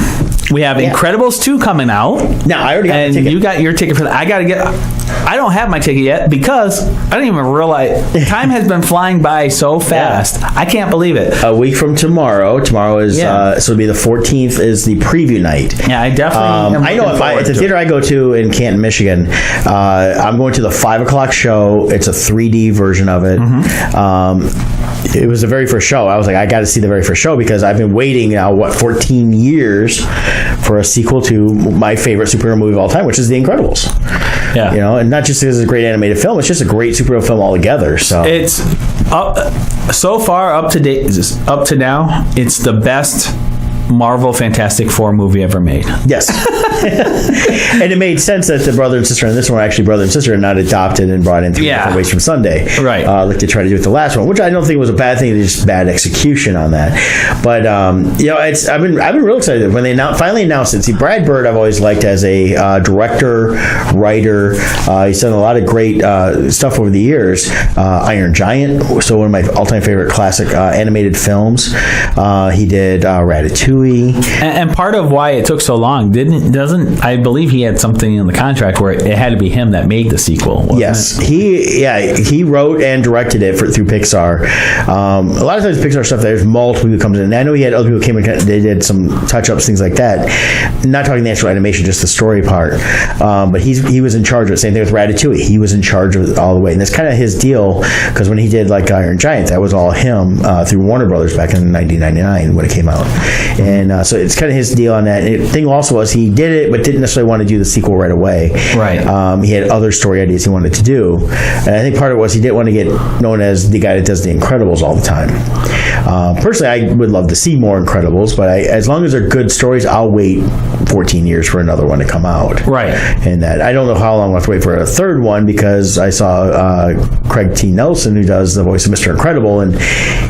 we have Incredibles 2 coming out. Now, I already got my ticket. You got your ticket for that. I don't have my ticket yet because I didn't even realize time has been flying by so fast. Yeah. I can't believe it. A week from tomorrow. Tomorrow is so it'll be the 14th is the preview night. Yeah, I definitely. I know at the theater I go to in Canton, Michigan, I'm going to the 5:00 show. It's a 3D version of it. Mm-hmm. It was the very first show. I was like, I got to see the very first show because I've been waiting now 14 years for a sequel to my favorite superhero movie of all time, which is The Incredibles. Yeah. You know, and not just because it's a great animated film, it's just a great superhero film altogether. So It's so far up to now, it's the best Marvel Fantastic Four movie ever made. yes. And it made sense that the brother and sister in this one were actually brother and sister and not adopted and brought in 3 different ways from Sunday. Right. Like they tried to do with the last one, which I don't think was a bad thing, it's just bad execution on that. But you know, I've been real excited when they finally announced it. See, Brad Bird I've always liked as a director, writer. He's done a lot of great stuff over the years. Iron Giant, so one of my all-time favorite classic animated films. He did Ratatouille. And part of why it took so long I believe he had something in the contract where it had to be him that made the sequel. Wasn't Yes, it? he wrote and directed it through Pixar. A lot of times Pixar stuff, there's multiple people comes in. And I know he had other people came in, they did some touch-ups, things like that. Not talking the actual animation, just the story part. But he was in charge of it. Same thing with Ratatouille. He was in charge of it all the way. And that's kind of his deal, because when he did like Iron Giant, that was all him through Warner Brothers back in 1999 when it came out. And so it's kind of his deal on that. And the thing also was he did it, but didn't necessarily want to do the sequel right away. Right. He had other story ideas he wanted to do. And I think part of it was he didn't want to get known as the guy that does The Incredibles all the time. Personally, I would love to see more Incredibles, but as long as they're good stories, I'll wait 14 years for another one to come out. Right. And that I don't know how long I'll have to wait for a third one, because I saw Craig T. Nelson, who does the voice of Mr. Incredible, and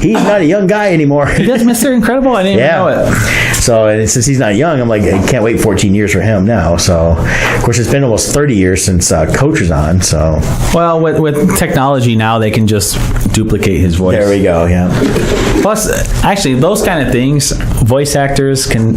he's not a young guy anymore. He does Mr. Incredible? I didn't even know it. So, and since he's not young, I'm like, I can't wait 14 years for him now. So, of course, it's been almost 30 years since Coach is on. So, Well, with technology now, they can just duplicate his voice. there we go. Yeah. Plus, actually, those kind of things, voice actors can,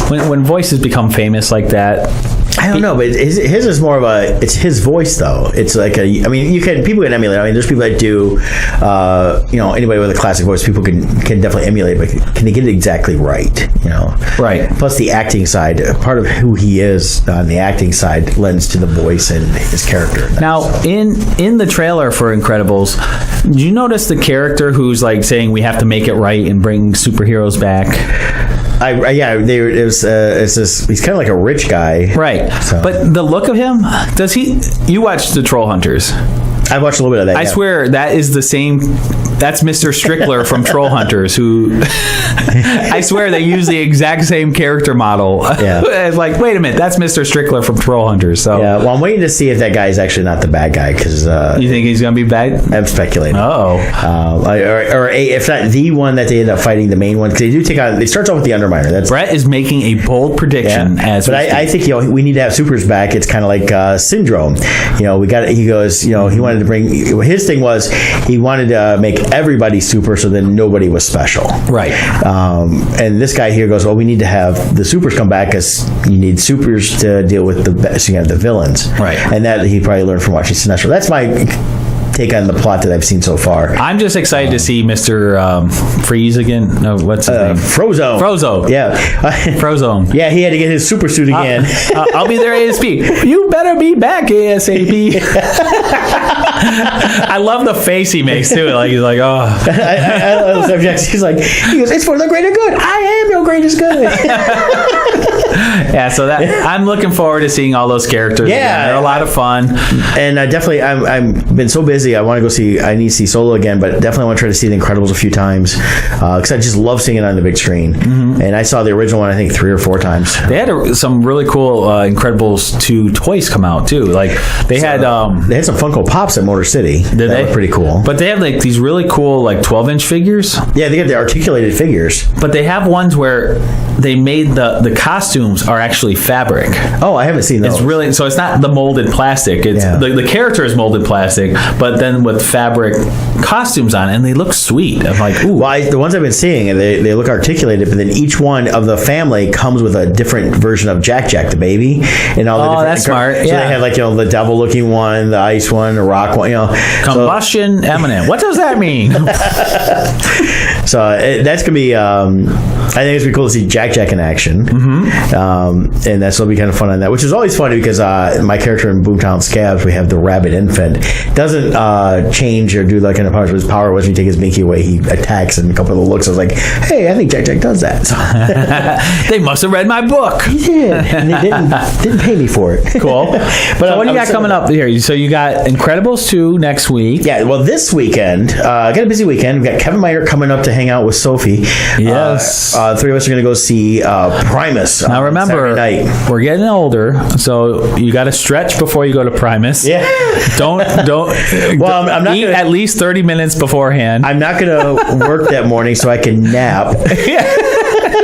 when voices become famous like that. I don't know, but his is more of it's his voice though. It's like people can emulate. I mean, there's people that do, anybody with a classic voice, people can definitely emulate, but can they get it exactly right? You know, Right. Plus the acting side, part of who he is on the acting side lends to the voice and his character. Now, in the trailer for Incredibles, did you notice the character who's like saying we have to make it right and bring superheroes back? He's kind of like a rich guy, Right. So. But the look of him, you watched the Troll Hunters. I've watched a little bit of that. I swear that is the same. That's Mr. Strickler from Troll Hunters, who I swear they use the exact same character model. Yeah. It's like, wait a minute, that's Mr. Strickler from Troll Hunters. So Yeah, well, I'm waiting to see if that guy is actually not the bad guy, because you think he's gonna be bad? I'm speculating. Oh, If not the one that they end up fighting, the main one, because they do take on. It starts off with the Underminer. That's Brett is making a bold prediction. But I think we need to have supers back. It's kind of like Syndrome. We got. He goes. He wanted to bring. His thing was he wanted to make everybody super, so then nobody was special. Right. And this guy here goes, well, we need to have the supers come back, because you need supers to deal with the villains. Right. And that he probably learned from watching Sinestro. That's my take on the plot that I've seen so far. I'm just excited to see Mr. Freeze again. No, what's his name? Frozone. Frozo. Yeah. Frozone. Yeah, he had to get his super suit again. I'll be there ASAP. You better be back ASAP. I love the face he makes too. Like he's like, oh. I love subjects. He goes, it's for the greater good. I am your greatest good. Yeah, so I'm looking forward to seeing all those characters. Yeah, again. They're a lot of fun. And definitely, I've been so busy. I want to go see. I need to see Solo again, but definitely want to try to see The Incredibles a few times, because I just love seeing it on the big screen. Mm-hmm. And I saw the original one, I think, 3 or 4 times. They had some really cool Incredibles 2 toys come out too. Like they had some Funko Pops at Motor City. Did they? Were pretty cool. But they have like these really cool 12-inch figures. Yeah, they have the articulated figures. But they have ones where they made the costumes are actually fabric. Oh, I haven't seen those. It's really, so it's not the molded plastic. It's the character is molded plastic, but then with fabric costumes on, and they look sweet. I'm like, ooh. Well, the ones I've been seeing, and they look articulated, but then each one of the family comes with a different version of Jack the baby, and all the different. That's smart. So they have the devil-looking one, the ice one, the rock one. Combustion Eminent. What does that mean? So that's gonna be. I think it's gonna be cool to see Jack in action, and that's gonna be kind of fun on that. Which is always funny because my character in Boomtown Scabs, we have the rabbit infant, doesn't change or do that kind of punch. His power was when you take his binky away, he attacks, and a couple of the looks. I was like, hey, I think Jack does that. So, They must have read my book. he did, and they didn't pay me for it. Cool. But what do you got coming up here? So you got Incredibles 2 next week. Yeah, well, this weekend, I got a busy weekend. We've got Kevin Meyer coming up to hang out with Sophie. Yes. Three of us are going to go see Primus. Now remember, Saturday night. we're getting older, so you got to stretch before you go to Primus. Yeah. Don't. Well, I'm not eat gonna, at least 30 minutes beforehand. I'm not going to work that morning so I can nap.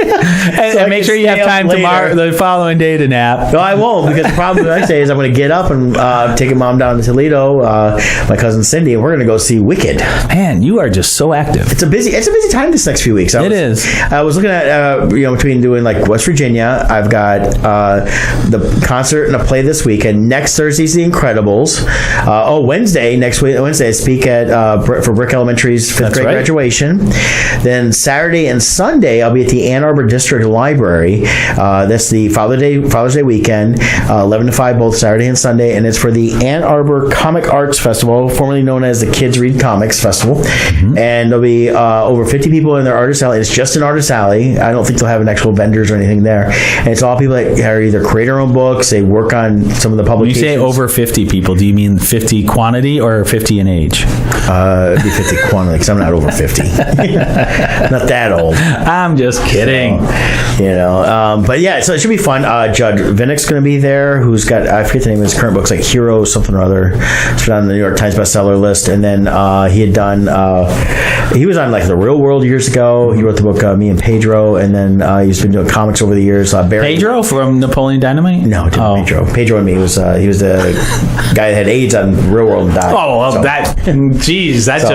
and make sure you have time tomorrow, the following day, to nap. No, I won't, because the problem I say is I'm going to get up and take your mom down to Toledo, my cousin Cindy, and we're going to go see Wicked. Man, you are just so active. It's a busy time this next few weeks. I was looking at between doing like West Virginia. I've got the concert and a play this week, and next Thursday's The Incredibles. Next Wednesday I speak at for Brick Elementary's fifth grade graduation. Then Saturday and Sunday I'll be at the Ann Arbor District Library. That's the Father's Day weekend, 11 to 5 both Saturday and Sunday, and it's for the Ann Arbor Comic Arts Festival, formerly known as the Kids Read Comics Festival. And there'll be over 50 people in their artist alley. It's just an artist alley. I don't think they'll have an actual vendors or anything there. And it's all people that are either create their own books, they work on some of the publications. When you say over 50 people, do you mean 50 quantity or 50 in age? It'd be 50 quantity, because I'm not over 50. Not that old. I'm just kidding. But yeah, so it should be fun. Judd Vinnick's going to be there, who's got, I forget the name of his current books, like Hero something or other. It's been on the New York Times bestseller list. And then he had done, he was on like The Real World years ago. He wrote the book Me and Pedro, and then he's been doing comics over the years. Pedro from Napoleon Dynamite? No, it didn't Pedro. Pedro and Me was he was the guy that had AIDS on Real World and died. Oh, well,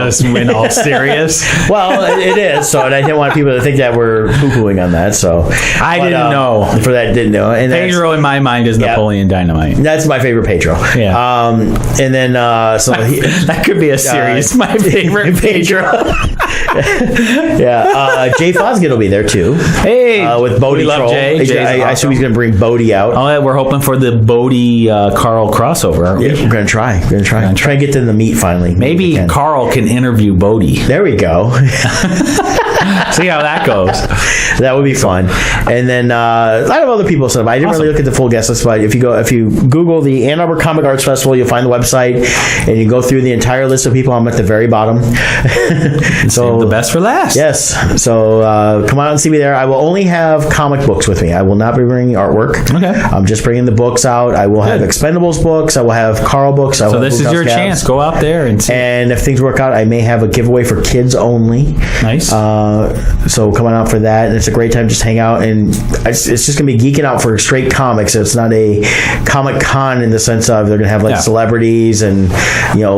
just went all serious. Well, it is. So, and I didn't want people to think that we're poo-pooing on that. So I didn't know. For that, didn't know. And Pedro in my mind is Napoleon Dynamite. That's my favorite Pedro. Yeah. And then that could be a series. My favorite Pedro. Yeah. Jay Fosgate will be there too. Hey, with Bodie. We love Jay. I assume he's going to bring Bodie out. Oh, yeah, we're hoping for the Bodie Carl crossover, aren't we? Yeah, we're going to try. Try and get to the meat finally. Maybe Carl can interview Bodie. There we go. See how that goes. That would be fun. And then a lot of other people stuff. I didn't really look at the full guest list, but if you Google the Ann Arbor Comic Arts Festival, you'll find the website, and you go through the entire list of people. I'm at the very bottom. So the best for last. Yes. So come out and see me there. I will only have comic books with me. I will not be bringing artwork. Okay. I'm just bringing the books out. I will have Expendables books. I will have Carl books. So this is your chance. Go out there and see. And if things work out, I may have a giveaway for kids only. Nice. So come on out for that, and it's a great time. Just hang out, and it's just gonna be geeking out for straight comics. So it's not a comic con in the sense of they're gonna have celebrities and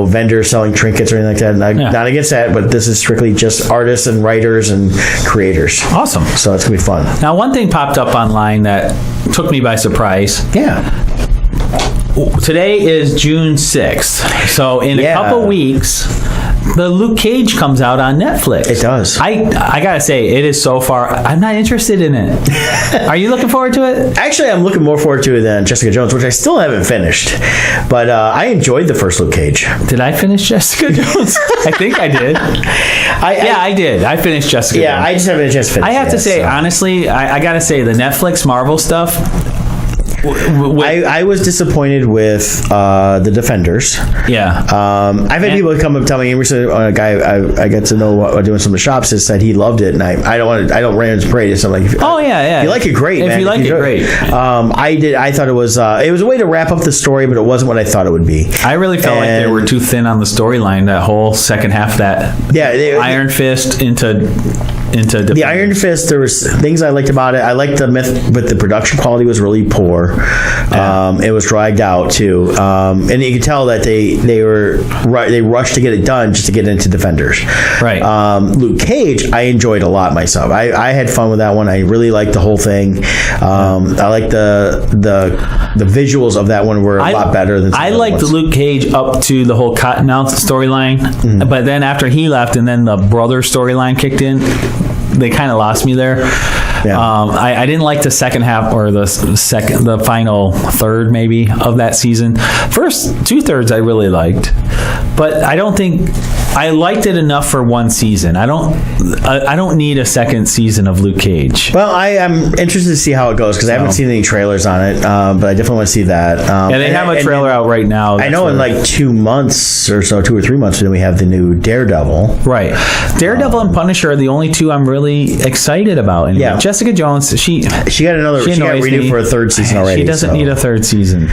vendors selling trinkets or anything like that. And I'm not against that, but this is strictly just artists and writers and creators. Awesome. So it's gonna be fun. Now, one thing popped up online that took me by surprise. Yeah. Today is June 6th. So in a couple weeks, the Luke Cage comes out on Netflix. It does. I gotta say, it is so far. I'm not interested in it. Are you looking forward to it? Actually, I'm looking more forward to it than Jessica Jones, which I still haven't finished. But I enjoyed the first Luke Cage. Did I finish Jessica Jones? I think I did. I did. I finished Jessica Jones. Yeah, I just haven't had a chance to finish it. I have to say, honestly, I gotta say, the Netflix Marvel stuff. I was disappointed with the Defenders. Yeah. I've had people come up and tell me recently. A guy I got to know doing some of the shops has said he loved it, and I don't rant and praise. So I'm like, if you like it, great. If man. you like it, great. I thought it was a way to wrap up the story, but it wasn't what I thought it would be. I really felt like they were too thin on the storyline. That whole second half, Iron Fist into the Iron Fist. There was things I liked about it. I liked the myth, but the production quality was really poor. over. It was dragged out too, and you could tell that they rushed to get it done just to get into Defenders. Right. Luke Cage, I enjoyed a lot myself. I had fun with that one. I really liked the whole thing. I like the visuals of that one were a lot better than some I other liked ones. Luke Cage up to the whole Cottonmouth storyline, but then after he left and then the brother storyline kicked in, they kind of lost me there. Yeah. I didn't like the second half or the final third maybe of that season. First 2/3 I really liked, but I don't think I liked it enough for one season. I don't need a second season of Luke Cage. Well, I am interested to see how it goes because I haven't seen any trailers on it, but I definitely want to see that. Yeah, they have a trailer out right now. I know in like 2 months or so, 2 or 3 months, then we have the new Daredevil. Right. Daredevil and Punisher are the only two I'm really excited about. Anyway. Yeah. Jessica Jones, she got renewed for a third season already. She doesn't need a third season.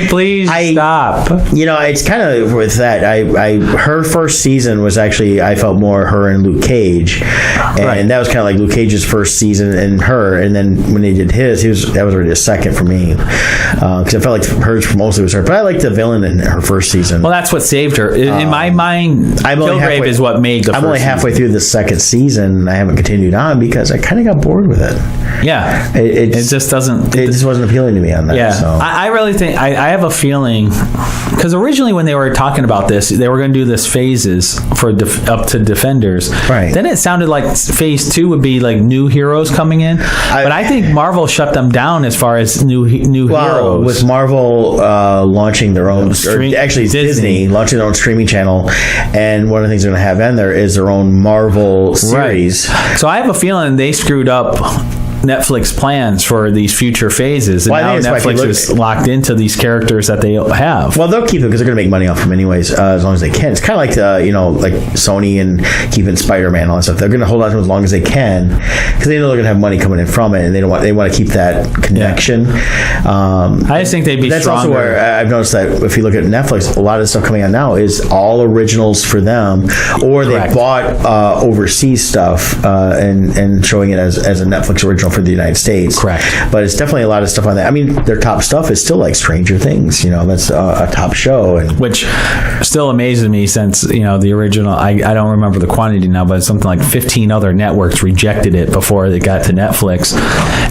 Please stop. It's kind of with that. Her first season was actually, I felt more her and Luke Cage, and that was kind of like Luke Cage's first season and her. And then when he did his, that was already a second for me because I felt like hers mostly was her. But I liked the villain in her first season. Well, that's what saved her. In my mind, Kilgrave is what made the. I'm only halfway through the second season, and I haven't continued on because I kind of got bored with it. Yeah, it just doesn't. It just wasn't appealing to me on that. Yeah, so. I really think I have a feeling because originally when they were talking about this, they were going to do this phases for up to Defenders. Right. Then it sounded like phase 2 would be like new heroes coming in, but I think Marvel shut them down as far as new heroes. With Marvel launching their own, actually it's Disney launching their own streaming channel, and one of the things they're going to have in there is their own Marvel series. Right. So I have a feeling they screwed up Netflix plans for these future phases, and now Netflix is locked into these characters that they have. Well, they'll keep it because they're going to make money off them anyways, as long as they can. It's kind of like like Sony and keeping Spider-Man and all that stuff. They're going to hold on to it as long as they can because they know they're going to have money coming in from it, and they want to keep that connection. Yeah. I just think they'd be that's stronger. Also where I've noticed that if you look at Netflix, a lot of the stuff coming out now is all originals for them, or they bought overseas stuff and showing it as a Netflix original for the United States. Correct. But it's definitely a lot of stuff on that. I mean, their top stuff is still like Stranger Things. That's a top show, and which still amazes me since the original. I don't remember the quantity now, but it's something like 15 other networks rejected it before it got to Netflix,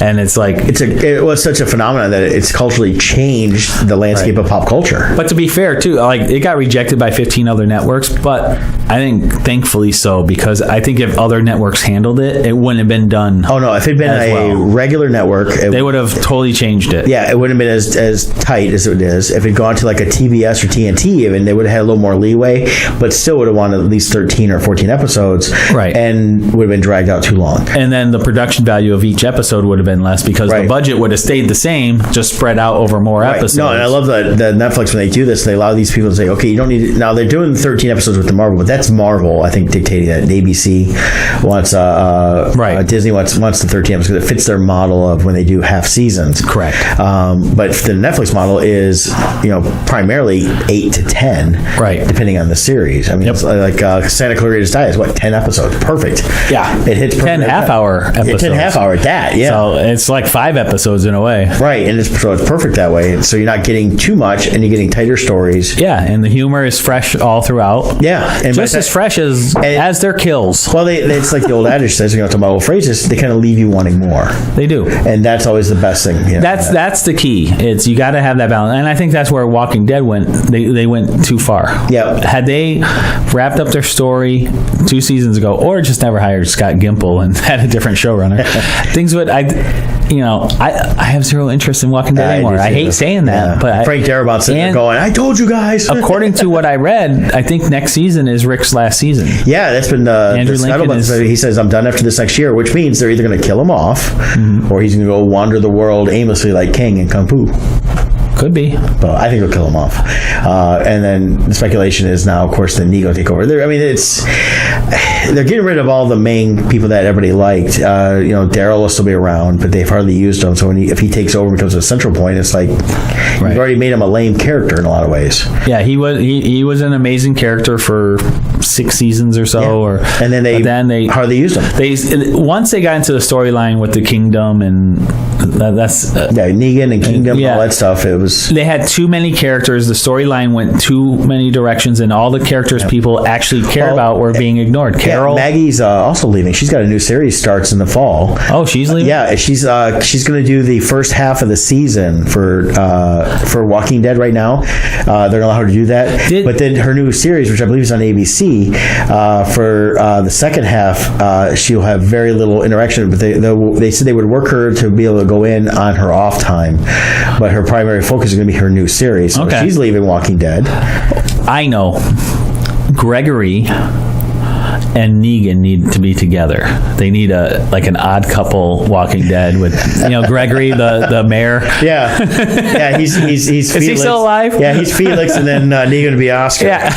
and it's like it was such a phenomenon that it's culturally changed the landscape of pop culture. But to be fair, too, like it got rejected by 15 other networks, but I think thankfully so because I think if other networks handled it, it wouldn't have been done. Oh no, if it'd been a regular network, they would have totally changed it. Yeah, it wouldn't have been as tight as it is. If it'd gone to like a TBS or TNT, even they would have had a little more leeway, but still would have wanted at least 13 or 14 episodes, right? And would have been dragged out too long. And then the production value of each episode would have been less because the budget would have stayed the same, just spread out over more episodes. No, and I love that Netflix when they do this, they allow these people to say, okay, you don't need it. Now they're doing 13 episodes with the Marvel, but that's Marvel, I think, dictating that. ABC wants Disney wants the 13 episodes because it fits their model of when they do half seasons. Correct. But the Netflix model is primarily 8 to 10, right, depending on the series. I mean, it's like Santa Clarita's Diet is 10 episodes, perfect. Yeah, it hits 10 half-hour episodes. 10 half-hour at that. Yeah, so it's like 5 episodes in a way. Right, and it's perfect that way. So you're not getting too much, and you're getting tighter stories. Yeah, and the humor is fresh all throughout. Yeah, and just as fresh as their kills. Well, it's like the old adage says, talking about old phrases, they kind of leave you wanting more. They do, and that's always the best thing. That's the key. It's you got to have that balance, and I think that's where Walking Dead went. They went too far. Yeah, had they wrapped up their story 2 seasons ago, or just never hired Scott Gimple and had a different showrunner, things would I have zero interest in Walking Dead anymore. I hate saying that, but Frank Darabont sitting there going, "I told you guys." According to what I read, I think next season is Rick's last season. Yeah, that's been Andrew Lincoln he says, "I'm done after this next year," which means they're either going to kill him off, or he's going to go wander the world aimlessly like King in Kung Fu. Could be. But I think it'll kill him off. And then the speculation is now, of course, the Nego take over. They're getting rid of all the main people that everybody liked. Daryl will still be around, but they've hardly used him. So if he takes over and becomes a central point, it's like you've already made him a lame character in a lot of ways. Yeah, he was an amazing character for 6 seasons or so. Yeah. And then they hardly used him. Once they got into the storyline with the kingdom and that's Negan and kingdom and all that stuff. They had too many characters. The storyline went too many directions, and all the characters people actually cared about were being ignored. Carol, Maggie's also leaving. She's got a new series starts in the fall. Oh, she's leaving. Yeah, she's going to do the first half of the season for Walking Dead right now. They're going to allow her to do that. But then her new series, which I believe is on ABC, for the second half, she'll have very little interaction. But they said they would work her to be able to go in on her off time. But her primary focus is going to be her new series. So she's leaving Walking Dead. I know. Gregory and Negan need to be together. They need an odd couple Walking Dead with Gregory the mayor. Yeah, he's Felix. Is he still alive? Yeah, he's Felix, and then Negan would be Oscar. Yeah,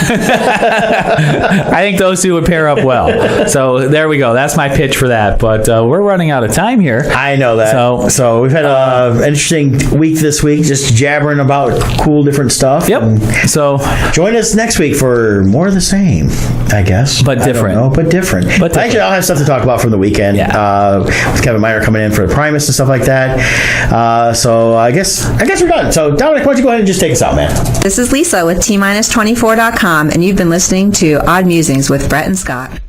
I think those two would pair up well. So there we go. That's my pitch for that. But we're running out of time here. I know that. So we've had an interesting week this week, just jabbering about cool different stuff. Yep. So join us next week for more of the same, I guess, but different. But different. Actually, I'll have stuff to talk about from the weekend. Yeah. With Kevin Miner coming in for the Primus and stuff like that. So I guess we're done. So Dominic, why don't you go ahead and just take us out, man? This is Lisa with T-24.com, and you've been listening to Odd Musings with Brett and Scott.